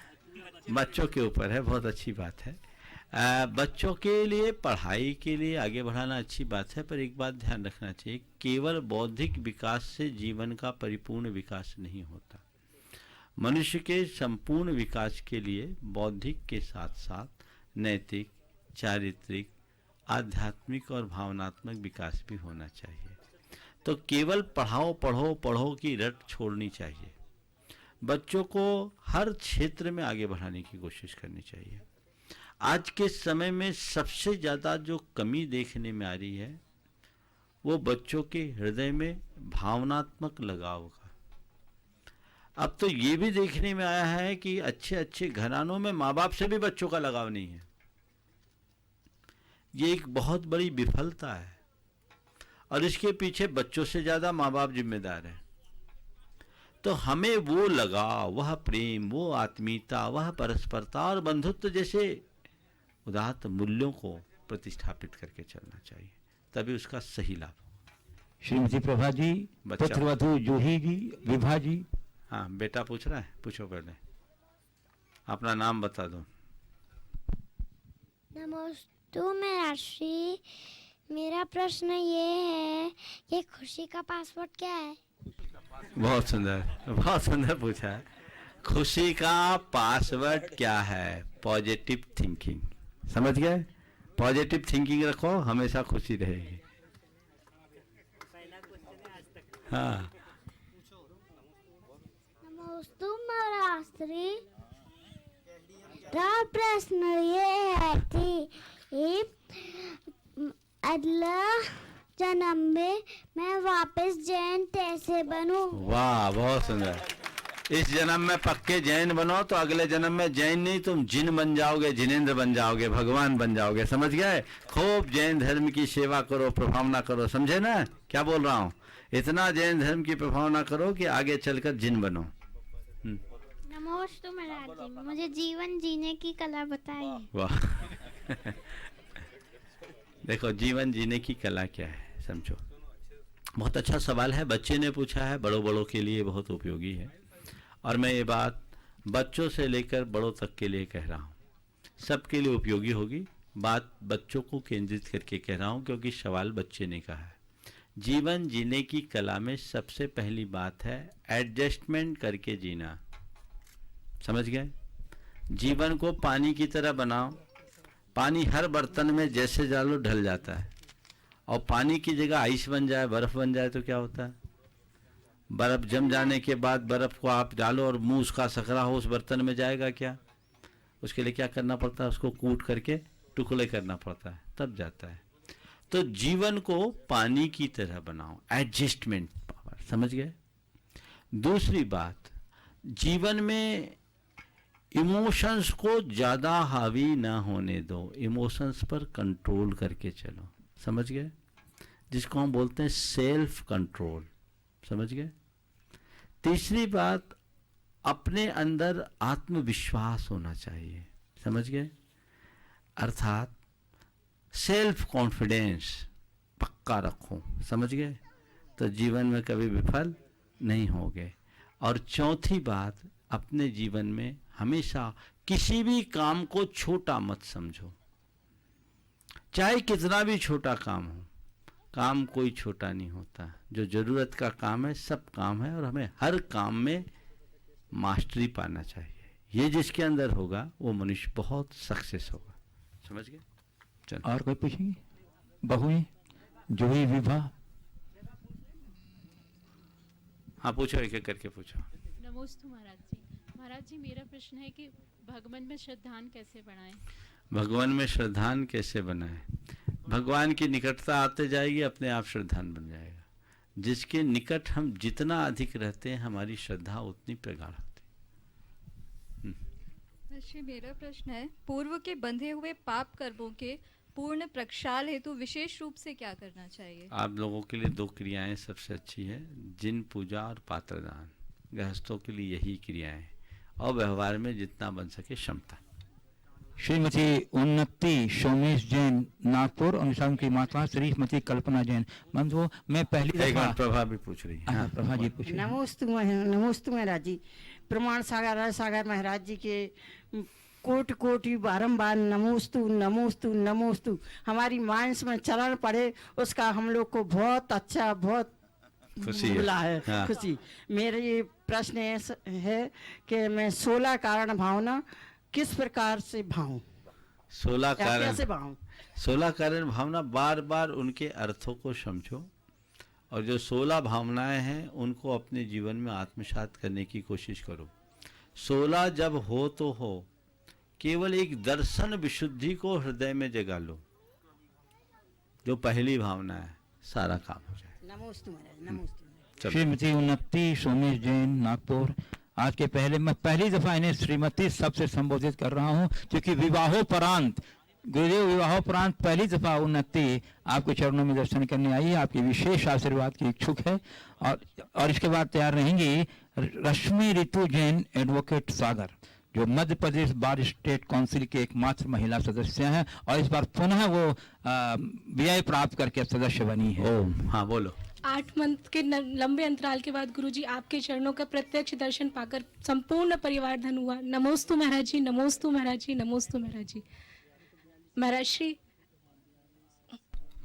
बच्चों के ऊपर है, बहुत अच्छी बात है। बच्चों के लिए पढ़ाई के लिए आगे बढ़ाना अच्छी बात है, पर एक बात ध्यान रखना चाहिए, केवल बौद्धिक विकास से जीवन का परिपूर्ण विकास नहीं होता। मनुष्य के संपूर्ण विकास के लिए बौद्धिक के साथ साथ नैतिक, चारित्रिक, आध्यात्मिक और भावनात्मक विकास भी होना चाहिए। तो केवल पढ़ाओ पढ़ो पढ़ो की रट छोड़नी चाहिए, बच्चों को हर क्षेत्र में आगे बढ़ाने की कोशिश करनी चाहिए। आज के समय में सबसे ज़्यादा जो कमी देखने में आ रही है वो बच्चों के हृदय में भावनात्मक लगाव का। अब तो ये भी देखने में आया है कि अच्छे अच्छे घरानों में माँ बाप से भी बच्चों का लगाव नहीं है। ये एक बहुत बड़ी विफलता है और इसके पीछे बच्चों से ज़्यादा माँ बाप जिम्मेदार हैं। तो हमें वो लगाव, वह प्रेम, वो आत्मीयता, वह परस्परता और बंधुत्व जैसे उदात्त मूल्यों को प्रतिष्ठापित करके चलना चाहिए, तभी उसका सही लाभ होगा। श्रीमती प्रभा जी, पुत्रवधू जूही जी, विभा जी। हाँ, बेटा पूछ रहा है, पूछो पहले, अपना नाम बता दो। नमस्ते मेराश्री, मेरा प्रश्न ये है कि खुशी का पासवर्ड क्या है? बहुत सुंदर पूछा है। खुशी का पासवर्ड क्या है? Positive thinking. समझ गए? पॉजिटिव थिंकिंग रखो, हमेशा खुशी रहेगी। हाँ, नमस्ते मेराश्री, प्रश्न ये है कि अगला जन्म में मैं वापस जैन कैसे बनूं? वाह, बहुत सुंदर। इस जन्म में पक्के जैन बनो तो अगले जन्म में जैन नहीं, तुम जिन बन जाओगे, जिनेंद्र बन जाओगे, भगवान बन जाओगे। समझ गए? खूब जैन धर्म की सेवा करो, प्रभावना करो। समझे ना क्या बोल रहा हूँ? इतना जैन धर्म की प्रभावना करो कि आगे चलकर जिन बनो। नमस्ते महाराज जी, मुझे जीवन जीने की कला बताइए। वाह देखो, जीवन जीने की कला क्या है समझो। बहुत अच्छा सवाल है, बच्चे ने पूछा है, बड़ों के लिए बहुत उपयोगी है। और मैं ये बात बच्चों से लेकर बड़ों तक के लिए कह रहा हूँ, सबके लिए उपयोगी होगी। बात बच्चों को केंद्रित करके कह रहा हूँ क्योंकि सवाल बच्चे ने कहा है। जीवन जीने की कला में सबसे पहली बात है एडजस्टमेंट करके जीना। समझ गए? जीवन को पानी की तरह बनाओ। पानी हर बर्तन में जैसे डालो ढल जाता है, और पानी की जगह आइस बन जाए, बर्फ बन जाए तो क्या होता है? बर्फ जम जाने के बाद बर्फ को आप डालो और मुंह उसका सकरा हो, उस बर्तन में जाएगा क्या? उसके लिए क्या करना पड़ता है? उसको कूट करके टुकड़े करना पड़ता है, तब जाता है। तो जीवन को पानी की तरह बनाओ, एडजस्टमेंट पावर। समझ गए? दूसरी बात, जीवन में इमोशंस को ज़्यादा हावी ना होने दो, इमोशंस पर कंट्रोल करके चलो। समझ गए? जिसको हम बोलते हैं सेल्फ कंट्रोल। समझ गए? तीसरी बात, अपने अंदर आत्मविश्वास होना चाहिए। समझ गए? अर्थात सेल्फ कॉन्फिडेंस पक्का रखो। समझ गए? तो जीवन में कभी विफल नहीं होगे। और चौथी बात, अपने जीवन में हमेशा किसी भी काम को छोटा मत समझो, चाहे कितना भी छोटा काम हो। काम कोई छोटा नहीं होता। जो जरूरत का काम है सब काम है, और हमें हर काम में मास्टरी पाना चाहिए। ये जिसके अंदर होगा वो मनुष्य बहुत सक्सेस होगा। समझ गए? चलो, और कोई पूछेंगे? बहुएं जो हुई विवाह? हाँ पूछो, एक एक करके पूछो। नमोस्तु महाराज जी। महाराज जी, मेरा प्रश्न है कि भगवान में श्रद्धान कैसे बढ़ाएं? भगवान में श्रद्धान कैसे बनाए? भगवान की निकटता आते जाएगी, अपने आप श्रद्धान बन जाएगा। जिसके निकट हम जितना अधिक रहते हैं, हमारी श्रद्धा उतनी प्रगाढ़ होती है। श्री, मेरा प्रश्न है, पूर्व के बंधे हुए पाप कर्मों के पूर्ण प्रक्षाल हेतु विशेष रूप से क्या करना चाहिए? आप लोगों के लिए दो क्रियाएं सबसे अच्छी है, जिन पूजा और पात्रदान। गृहस्थों के लिए यही क्रियाएं, और व्यवहार में जितना बन सके क्षमता। श्रीमती उन्नति सोमेश जैन नागपुर, और उनकी माता श्रीमती कल्पना जैन। बंधु, मैं पहली दफा प्रभा भी पूछ रही है। प्रभा जी पूछ रही हैं। नमोस्तु महाराज जी। प्रमाण सागर सागर महाराज जी के कोटि कोटि बारंबार नमोस्तु नमोस्तु नमोस्तु। हमारी मानस में चरण पड़े, उसका हम लोग को बहुत अच्छा, बहुत खुशी मिला है। हाँ। खुशी। मेरा ये प्रश्न है कि मैं 16 कारण भावना किस प्रकार से भाऊं? 16 कारण, कैसे भाऊं? 16 कारण भावना, बार बार उनके अर्थों को समझो, और जो 16 भावनाएं हैं उनको अपने जीवन में आत्मसात करने की कोशिश करो। 16 जब हो तो हो, केवल एक दर्शन विशुद्धि को हृदय में जगा लो, जो पहली भावना है, सारा काम हो जाए। नमोस्तु महाराज, नमोस्तु। श्रीमती उन्नति सोमेश जैन नागपुर। आज के पहले मैं पहली दफा इन्हें श्रीमती सबसे संबोधित कर रहा हूं, क्योंकि विवाहोपरांत, गुरुदेव विवाहोपरांत पहली दफा उन्नति आपके चरणों में दर्शन करने आई है। आपके विशेष आशीर्वाद की इच्छुक है। और इसके बाद तैयार रहेंगी रश्मि ऋतु जैन एडवोकेट सागर, जो मध्य प्रदेश बार स्टेट काउंसिल के एकमात्र महिला सदस्य हैं, और इस बार पुनः वो व्यय प्राप्त करके सदस्य बनी है। हाँ बोलो। 8 मंथ के लंबे अंतराल के बाद गुरुजी आपके चरणों का प्रत्यक्ष दर्शन पाकर संपूर्ण परिवार धन हुआ। नमोस्तु महाराज जी, नमोस्तु महाराज जी, नमोस्तु महाराज जी। महाराज श्री,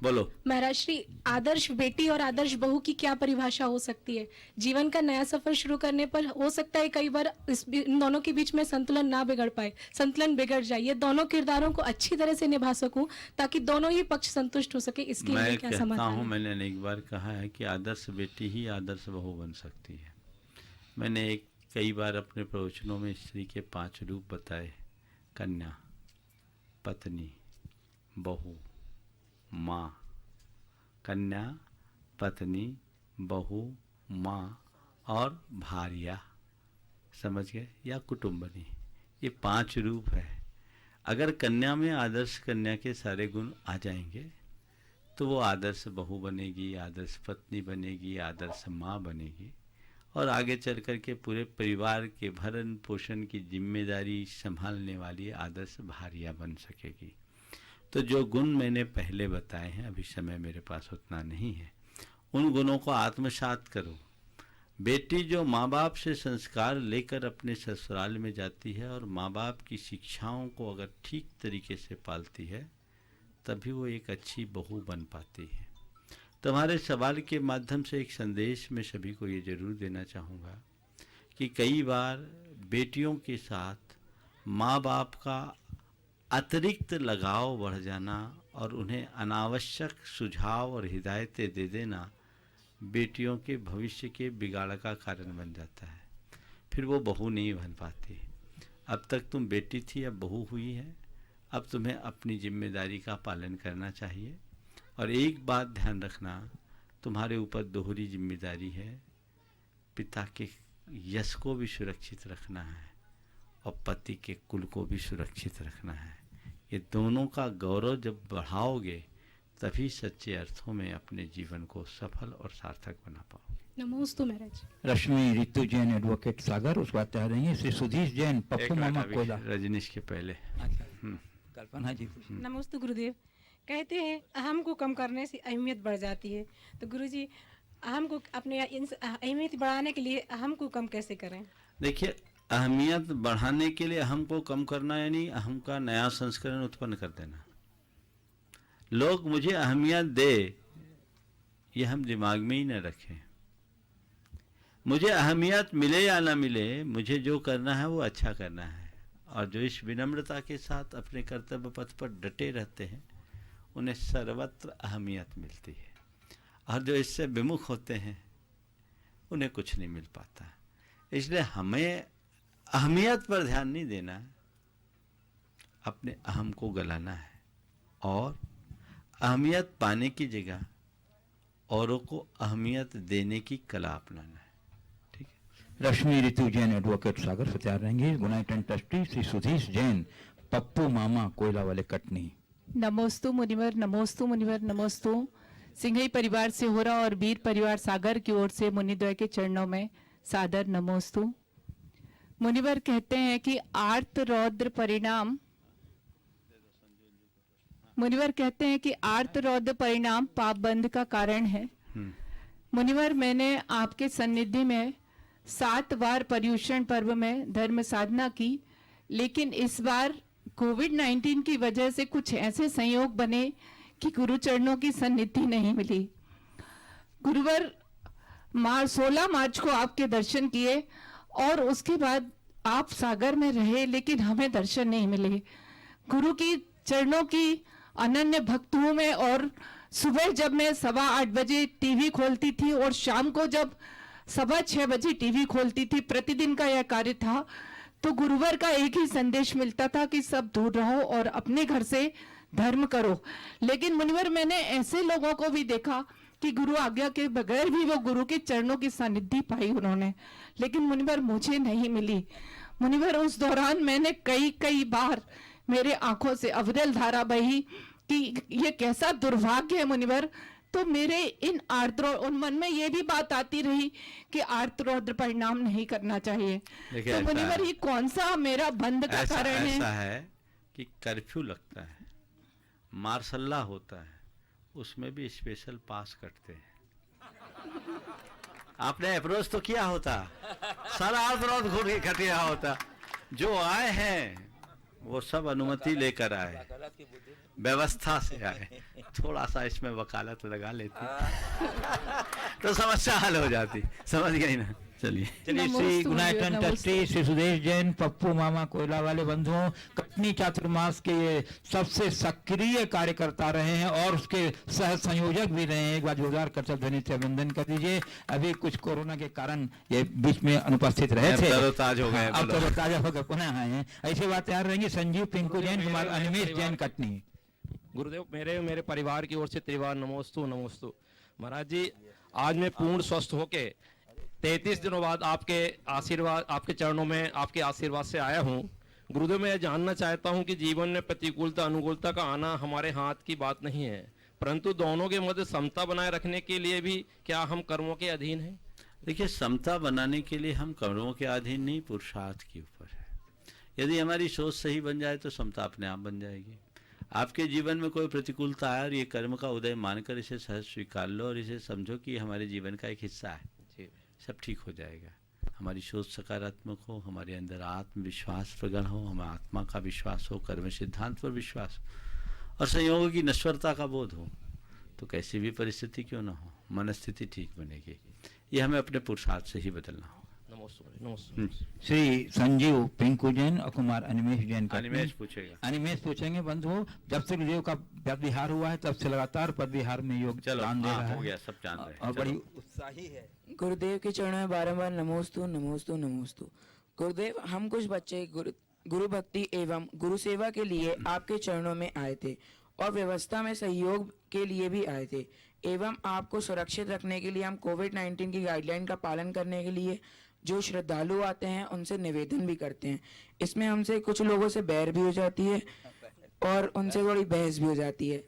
बोलो। महाराज श्री, आदर्श बेटी और आदर्श बहू की क्या परिभाषा हो सकती है? जीवन का नया सफर शुरू करने पर हो सकता है कई बार इन दोनों के बीच में संतुलन ना बिगड़ पाए, संतुलन बिगड़ जाए। ये दोनों किरदारों को अच्छी तरह से निभा सकूं ताकि दोनों ही पक्ष संतुष्ट हो सके, इसके लिए क्या समाधान है? मैंने अनेक बार कहा है कि आदर्श बेटी ही आदर्श बहू बन सकती है। मैंने कई बार अपने प्रवचनों में स्त्री के 5 रूप बताए: कन्या, पत्नी, बहू, माँ। कन्या, पत्नी, बहू, माँ और भार्या। समझ गए? या कुटुंबनी। ये 5 रूप है। अगर कन्या में आदर्श कन्या के सारे गुण आ जाएंगे तो वो आदर्श बहू बनेगी, आदर्श पत्नी बनेगी, आदर्श माँ बनेगी, और आगे चल कर के पूरे परिवार के भरण पोषण की जिम्मेदारी संभालने वाली आदर्श भार्या बन सकेगी। तो जो गुण मैंने पहले बताए हैं, अभी समय मेरे पास उतना नहीं है, उन गुणों को आत्मसात करो। बेटी जो माँ बाप से संस्कार लेकर अपने ससुराल में जाती है और माँ बाप की शिक्षाओं को अगर ठीक तरीके से पालती है तभी वो एक अच्छी बहू बन पाती है। तुम्हारे सवाल के माध्यम से एक संदेश मैं सभी को ये जरूर देना चाहूँगा कि कई बार बेटियों के साथ माँ बाप का अतिरिक्त लगाव बढ़ जाना और उन्हें अनावश्यक सुझाव और हिदायतें दे देना बेटियों के भविष्य के बिगाड़ का कारण बन जाता है। फिर वो बहू नहीं बन पाती। अब तक तुम बेटी थी, अब बहू हुई है, अब तुम्हें अपनी जिम्मेदारी का पालन करना चाहिए। और एक बात ध्यान रखना, तुम्हारे ऊपर दोहरी जिम्मेदारी है, पिता के यश को भी सुरक्षित रखना है और पति के कुल को भी सुरक्षित रखना है। ये दोनों का गौरव जब बढ़ाओगे तभी सच्चे अर्थों में अपने जीवन को सफल और सार्थक बना पाओगे। नमोस्तु महाराज। रश्मि रितु जैन एडवोकेट सागर, उस बात चाह रही हैं श्री सुधीश जैन पप्पू मामा कोयला। रजनीश के पहले कल्पना जी। नमस्ते गुरुदेव। कहते हैं अहम को कम करने से अहमियत बढ़ जाती है, तो गुरुजी अहम को अपने अहमियत बढ़ाने के लिए अहम को कम कैसे करें? देखिए, अहमियत बढ़ाने के लिए अहम को कम करना यानी अहम का नया संस्करण उत्पन्न कर देना। लोग मुझे अहमियत दे, ये हम दिमाग में ही न रखें। मुझे अहमियत मिले या ना मिले, मुझे जो करना है वो अच्छा करना है। और जो इस विनम्रता के साथ अपने कर्तव्य पथ पर डटे रहते हैं उन्हें सर्वत्र अहमियत मिलती है। और जो इससे विमुख होते हैं उन्हें कुछ नहीं मिल पाता। इसलिए हमें अहमियत पर ध्यान नहीं देना है, अपने अहम को गलाना है और अहमियत पाने की जगह औरों को अहमियत देने की कला अपनाना है। ठीक है। रश्मि रितु जैन एडवोकेट सागर से तैयार रहेंगे। गुनाइट एंड ट्रस्टी श्री सुधीश जैन पप्पू मामा कोयला वाले कटनी। नमोस्तु मुनिवर, नमोस्तु मुनिवर, नमोस्तु। सिंघई परिवार से हो रहा और वीर परिवार सागर की ओर से मुनिद्वय के चरणों में सादर नमोस्तु। मुनिवर कहते हैं कि आर्त रौद्र परिणाम, मुनिवर कहते हैं कि आर्त रौद्र परिणाम पाप बंध का कारण है। मुनिवर, मैंने आपके सन्निधि में 7 बार पर्युषण पर्व में धर्म साधना की, लेकिन इस बार कोविड-19 की वजह से कुछ ऐसे संयोग बने कि गुरु चरणों की सन्निधि नहीं मिली। गुरुवर, 16 मार्च को आपके दर्शन किए और उसके बाद आप सागर में रहे, लेकिन हमें दर्शन नहीं मिले। गुरु की चरणों की अनन्य भक्त हूं मैं, और सुबह जब मैं 8:15 बजे टीवी खोलती थी और शाम को जब 6:15 बजे टीवी खोलती थी, प्रतिदिन का यह कार्य था, तो गुरुवर का एक ही संदेश मिलता था कि सब दूर रहो और अपने घर से धर्म करो। लेकिन मुनिवर, मैंने ऐसे लोगों को भी देखा कि गुरु आज्ञा के बगैर भी वो गुरु के चरणों की सानिध्य पाई उन्होंने, लेकिन मुनिवर मुझे नहीं मिली। मुनिवर, उस दौरान मैंने कई बार मेरे आंखों से अविरल धारा बही कि ये कैसा दुर्भाग्य है मुनिवर। तो मेरे इन आर्द्र मन में ये भी बात आती रही कि आर्द्र परिणाम नहीं करना चाहिए। तो मुनिवर, ये कौन सा मेरा बंद का कारण है? ऐसा है कि कर्फ्यू लगता है, मार्शल्ला होता है, उसमें भी स्पेशल पास कटते हैं। आपने अप्रोच तो किया होता, सारा आर्द्र घूर के कटिया होता। जो आए हैं वो सब अनुमति लेकर आए, व्यवस्था से आए। थोड़ा सा इसमें वकालत लगा लेती तो समस्या हल हो जाती। समझ गई ना? चलिए श्री गुनाइट एंड ट्रस्टी श्री सुधीश जैन पप्पू मामा कोयला वाले बंधुओं, कटनी चातुर्मास के ये सबसे सक्रिय कार्यकर्ता रहे हैं और उसके सह संयोजक भी रहे हैं। एक बार जोरदार कर्तव्य ध्वनि से अभिनंदन कर दीजिए। अभी कुछ कोरोना के कारण ये बीच में अनुपस्थित रहे थे, तरोताज हो गए, अब तरोताजा होकर पुनः आए हैं। ऐसी बात तैयार रहेंगी। संजीव पिंकू जैन कुमार अनिमेश जैन कटनी। गुरुदेव, मेरे परिवार की ओर से त्रिवार नमोस्तु नमोस्तु। महाराज जी, आज मैं पूर्ण स्वस्थ होके 33 दिनों बाद आपके आशीर्वाद, आपके चरणों में आपके आशीर्वाद से आया हूँ। गुरुदेव, मैं जानना चाहता हूँ कि जीवन में प्रतिकूलता अनुकूलता का आना हमारे हाथ की बात नहीं है, परंतु दोनों के मध्य समता बनाए रखने के लिए भी क्या हम कर्मों के अधीन हैं? देखिए, समता बनाने के लिए हम कर्मों के अधीन नहीं, पुरुषार्थ के ऊपर है। यदि हमारी सोच सही बन जाए तो समता अपने आप बन जाएगी। आपके जीवन में कोई प्रतिकूलता आए और ये कर्म का उदय मानकर इसे सहज स्वीकार लो और इसे समझो कि हमारे जीवन का एक हिस्सा है, सब ठीक हो जाएगा। हमारी सोच सकारात्मक हो, हमारे अंदर आत्मविश्वास प्रगण हो, हमारा आत्मा का विश्वास हो, कर्म सिद्धांत पर विश्वास हो, और संयोगों की नश्वरता का बोध हो तो कैसी भी परिस्थिति क्यों ना हो मनस्थिति ठीक बनेगी। ये हमें अपने पुरुषार्थ से ही बदलना होगा। श्री संजीव पिंकू जैन और कुमार अनिमेश जैन का अनिमेश पूछेगा। अनिमेश पूछेंगे बंधु, जब से गुरुदेव का पद विहार हुआ है तब से लगातार पद विहार में योगदान दे रहा हो गया, है सब जान रहे हैं। और बड़ी उत्साही है। गुरुदेव के चरणों में बारंबार नमोस्तु नमोस्तु नमोस्तु। गुरुदेव, हम कुछ बच्चे गुरु भक्ति एवं गुरु सेवा के लिए आपके चरणों में आए थे और व्यवस्था में सहयोग के लिए भी आए थे एवं आपको सुरक्षित रखने के लिए हम कोविड-19 की गाइडलाइन का पालन करने के लिए जो श्रद्धालु आते हैं उनसे निवेदन भी करते हैं। इसमें हमसे कुछ लोगों से बैर भी हो जाती है और उनसे थोड़ी बहस भी हो जाती है,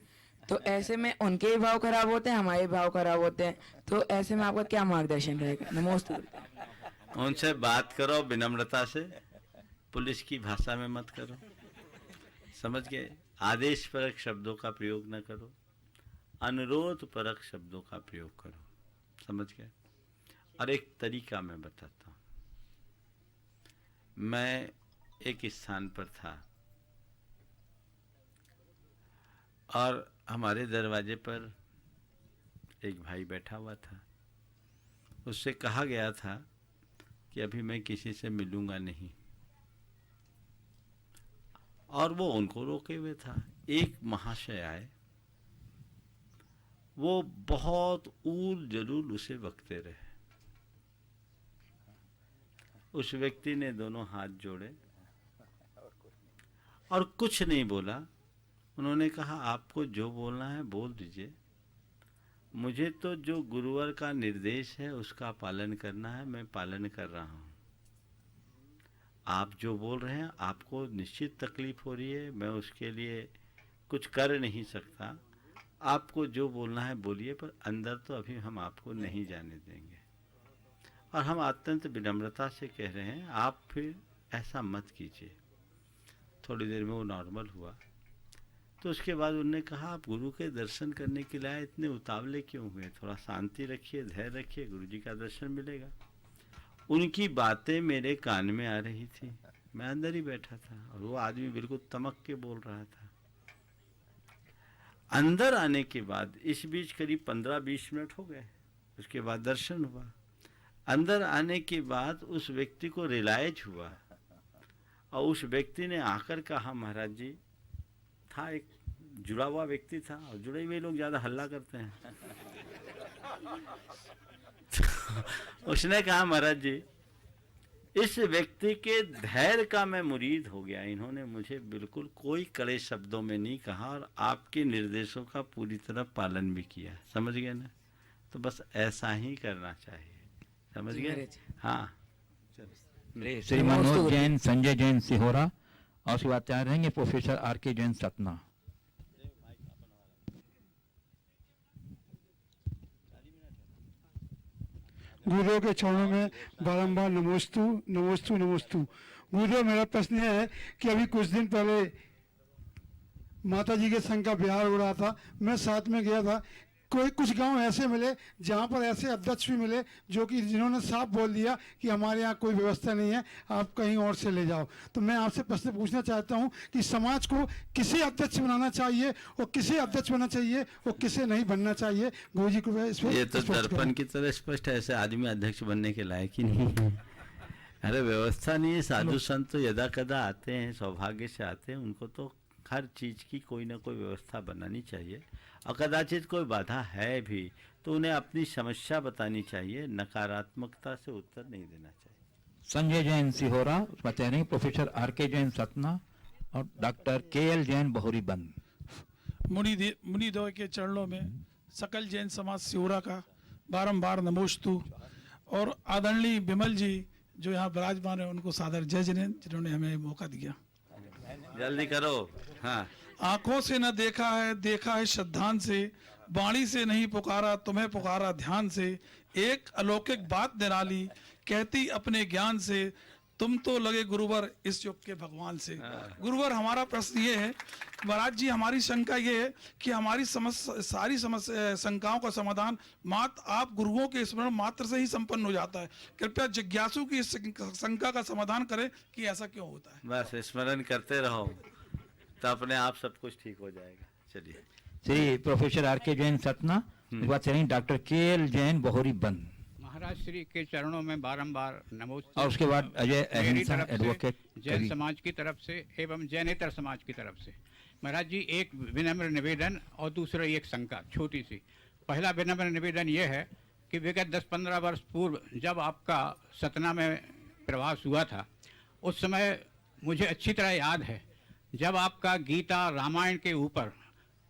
तो ऐसे में उनके भाव खराब होते हैं, हमारे भाव खराब होते हैं, तो ऐसे में आपका क्या मार्गदर्शन रहेगा? नमस्ते। उनसे बात करो विनम्रता से, पुलिस की भाषा में मत करो, समझ गए? आदेश परक शब्दों का प्रयोग न करो, अनुरोध परक शब्दों का प्रयोग करो, समझ गए? और एक तरीका मैं बताता हूँ। मैं एक स्थान पर था और हमारे दरवाजे पर एक भाई बैठा हुआ था। उससे कहा गया था कि अभी मैं किसी से मिलूंगा नहीं, और वो उनको रोके हुए था। एक महाशय आए, वो बहुत ऊल जलूल उसे बकते रहे। उस व्यक्ति ने दोनों हाथ जोड़े और कुछ नहीं बोला। उन्होंने कहा, आपको जो बोलना है बोल दीजिए, मुझे तो जो गुरुवर का निर्देश है उसका पालन करना है, मैं पालन कर रहा हूँ। आप जो बोल रहे हैं, आपको निश्चित तकलीफ हो रही है, मैं उसके लिए कुछ कर नहीं सकता। आपको जो बोलना है बोलिए, पर अंदर तो अभी हम आपको नहीं जाने देंगे। और हम अत्यंत विनम्रता से कह रहे हैं, आप फिर ऐसा मत कीजिए। थोड़ी देर में वो नॉर्मल हुआ। तो उसके बाद उन्होंने कहा, आप गुरु के दर्शन करने के लिए इतने उतावले क्यों हुए? थोड़ा शांति रखिए, धैर्य रखिए, गुरु जी का दर्शन मिलेगा। उनकी बातें मेरे कान में आ रही थी, मैं अंदर ही बैठा था और वो आदमी बिल्कुल तमक के बोल रहा था। अंदर आने के बाद इस बीच करीब 15-20 मिनट हो गए। उसके बाद दर्शन हुआ। अंदर आने के बाद उस व्यक्ति को रियलाइज हुआ और उस व्यक्ति ने आकर कहा, महाराज जी, था एक जुड़ा हुआ व्यक्ति था और जुड़े हुए लोग ज़्यादा हल्ला करते हैं। उसने कहा, महाराज जी, इस व्यक्ति के धैर्य का मैं मुरीद हो गया। इन्होंने मुझे बिल्कुल कोई कड़े शब्दों में नहीं कहा और आपके निर्देशों का पूरी तरह पालन भी किया। समझ गए ना? तो बस ऐसा ही करना चाहिए, समझ गए? हाँ। श्री मनोज जैन, संजय जैन सिहोरा और उसके बाद तैयार रहेंगे प्रोफेसर आर.के. जैन सतना। गुरुदेव के चरणों में बारंबार नमोस्तु नमोस्तु नमोस्तु। गुरुदेव, मेरा प्रश्न है कि अभी कुछ दिन पहले माता जी के संग का बिहार हो रहा था, मैं साथ में गया था। कुछ गांव ऐसे मिले जहां पर ऐसे अध्यक्ष भी मिले जो कि जिन्होंने साफ बोल दिया कि हमारे यहाँ कोई व्यवस्था नहीं है, आप कहीं और से ले जाओ। तो मैं आपसे प्रश्न पूछना चाहता हूं कि समाज को किसे अध्यक्ष बनाना चाहिए और किसे अध्यक्ष बनना चाहिए और किसे नहीं बनना चाहिए? गुरु जी को ये तो दर्पण की तरह स्पष्ट है। ऐसे आदमी अध्यक्ष बनने के लायक ही नहीं है। अरे व्यवस्था नहीं है। साधु संत तो यदा कदा आते हैं, सौभाग्य से आते हैं, उनको तो हर चीज़ की कोई ना कोई व्यवस्था बनानी चाहिए। और कदाचित कोई बाधा है भी तो उन्हें अपनी समस्या बतानी चाहिए, नकारात्मकता से उत्तर नहीं देना चाहिए। संजय जैन सिहोरा, उसमें तैयार रहेंगे प्रोफेसर आर.के. जैन सतना और डॉक्टर के.एल. जैन बहुरी बंद। मुनिदेव के चरणों में सकल जैन समाज सिहोरा का बारंबार नमोस्तु और आदरणीय विमल जी जो यहाँ विराजमान है उनको सादर जय जिनेन्द्र, जिन्होंने हमें मौका दिया। जल्दी करो। हाँ। आंखों से न देखा है, देखा है श्रद्धान से, वाणी से नहीं पुकारा, तुम्हें पुकारा ध्यान से, एक अलौकिक बात निराली कहती अपने ज्ञान से, तुम तो लगे गुरुवर इस युग के भगवान से। गुरुवर, हमारा प्रश्न ये है, महाराज जी, हमारी शंका ये है कि हमारी सारी शंकाओं का समाधान मात्र आप गुरुओं के स्मरण मात्र से ही संपन्न हो जाता है। कृपया जिज्ञासु की इस शंका का समाधान करें कि ऐसा क्यों होता है। बस स्मरण करते रहो तो अपने आप सब कुछ ठीक हो जाएगा। चलिए। श्री प्रोफेसर आर के जैन सतना, उसके बाद चलेंगे डॉक्टर के एल जैन बहोरी बंद, महाराज श्री के चरणों में बारंबार नमोस्तु। और उसके बाद अजय मेरी अहिंसा तरफ से, एडवोकेट जैन समाज की तरफ से एवं जैनेतर समाज की तरफ से महाराज जी एक विनम्र निवेदन और दूसरा एक शंका छोटी सी। पहला विनम्र निवेदन यह है कि विगत 10-15 वर्ष पूर्व जब आपका सतना में प्रवास हुआ था, उस समय मुझे अच्छी तरह याद है जब आपका गीता रामायण के ऊपर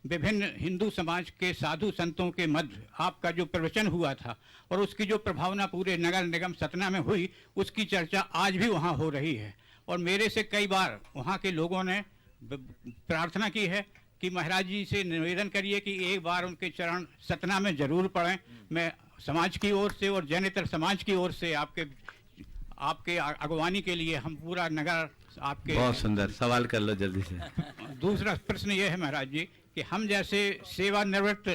विभिन्न हिंदू समाज के साधु संतों के मध्य आपका जो प्रवचन हुआ था और उसकी जो प्रभावना पूरे नगर निगम सतना में हुई, उसकी चर्चा आज भी वहाँ हो रही है। और मेरे से कई बार वहाँ के लोगों ने प्रार्थना की है कि महाराज जी से निवेदन करिए कि एक बार उनके चरण सतना में जरूर पढ़ें। मैं समाज की ओर से और जैनेतर समाज की ओर से आपके अगवानी के लिए हम पूरा नगर आपके। बहुत सुंदर, सवाल कर लो जल्दी से। दूसरा प्रश्न ये है महाराज जी कि हम जैसे सेवानिवृत्त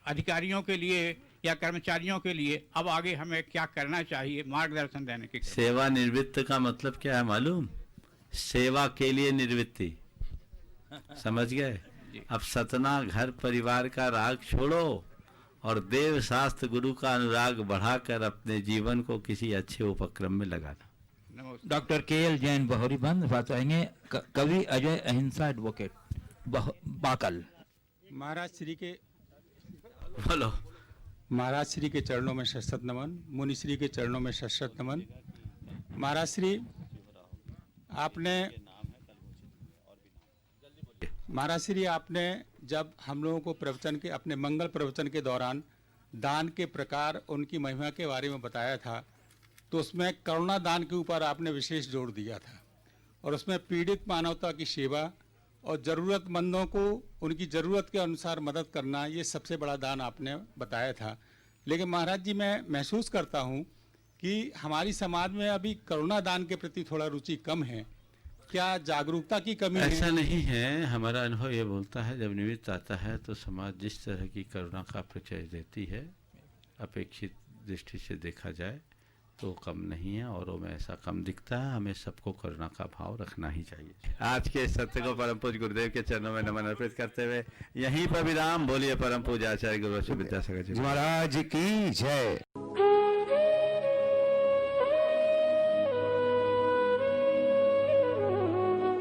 अधिकारियों के लिए या कर्मचारियों के लिए अब आगे हमें क्या करना चाहिए, मार्गदर्शन देने की। सेवानिवृत्त का मतलब क्या है मालूम? सेवा के लिए निवृत्ति, समझ गए? अब सतना घर परिवार का राग छोड़ो और देव शास्त्र गुरु का अनुराग बढ़ाकर अपने जीवन को किसी अच्छे उपक्रम में लगाना। डॉक्टर के एल जैन बहोरी बंद, बात आएंगे कवि अजय अहिंसा एडवोकेट बाकल। महाराज श्री के बोलो। महाराज श्री के चरणों में शत नमन, मुनि श्री के चरणों में शत नमन। महाराज श्री आपने जब हम लोगों को प्रवचन के अपने मंगल प्रवचन के दौरान दान के प्रकार उनकी महिमा के बारे में बताया था, तो उसमें करुणा दान के ऊपर आपने विशेष जोर दिया था और उसमें पीड़ित मानवता की सेवा और ज़रूरतमंदों को उनकी ज़रूरत के अनुसार मदद करना, ये सबसे बड़ा दान आपने बताया था। लेकिन महाराज जी मैं महसूस करता हूँ कि हमारी समाज में अभी करुणा दान के प्रति थोड़ा रुचि कम है। क्या जागरूकता की कमी है? ऐसा नहीं है, हमारा अनुभव ये बोलता है जब निमित्त आता है तो समाज जिस तरह की करुणा का परिचय देती है, अपेक्षित दृष्टि से देखा जाए तो कम नहीं है, औरों में ऐसा कम दिखता है। हमें सबको करुणा का भाव रखना ही चाहिए। आज के सत्य को परम पूज्य गुरुदेव के चरणों में नमन अर्पित करते हुए यहीं पर विराम। बोलिए परम पूज्य आचार्य गुरु विद्यासागर जी महाराज की जय।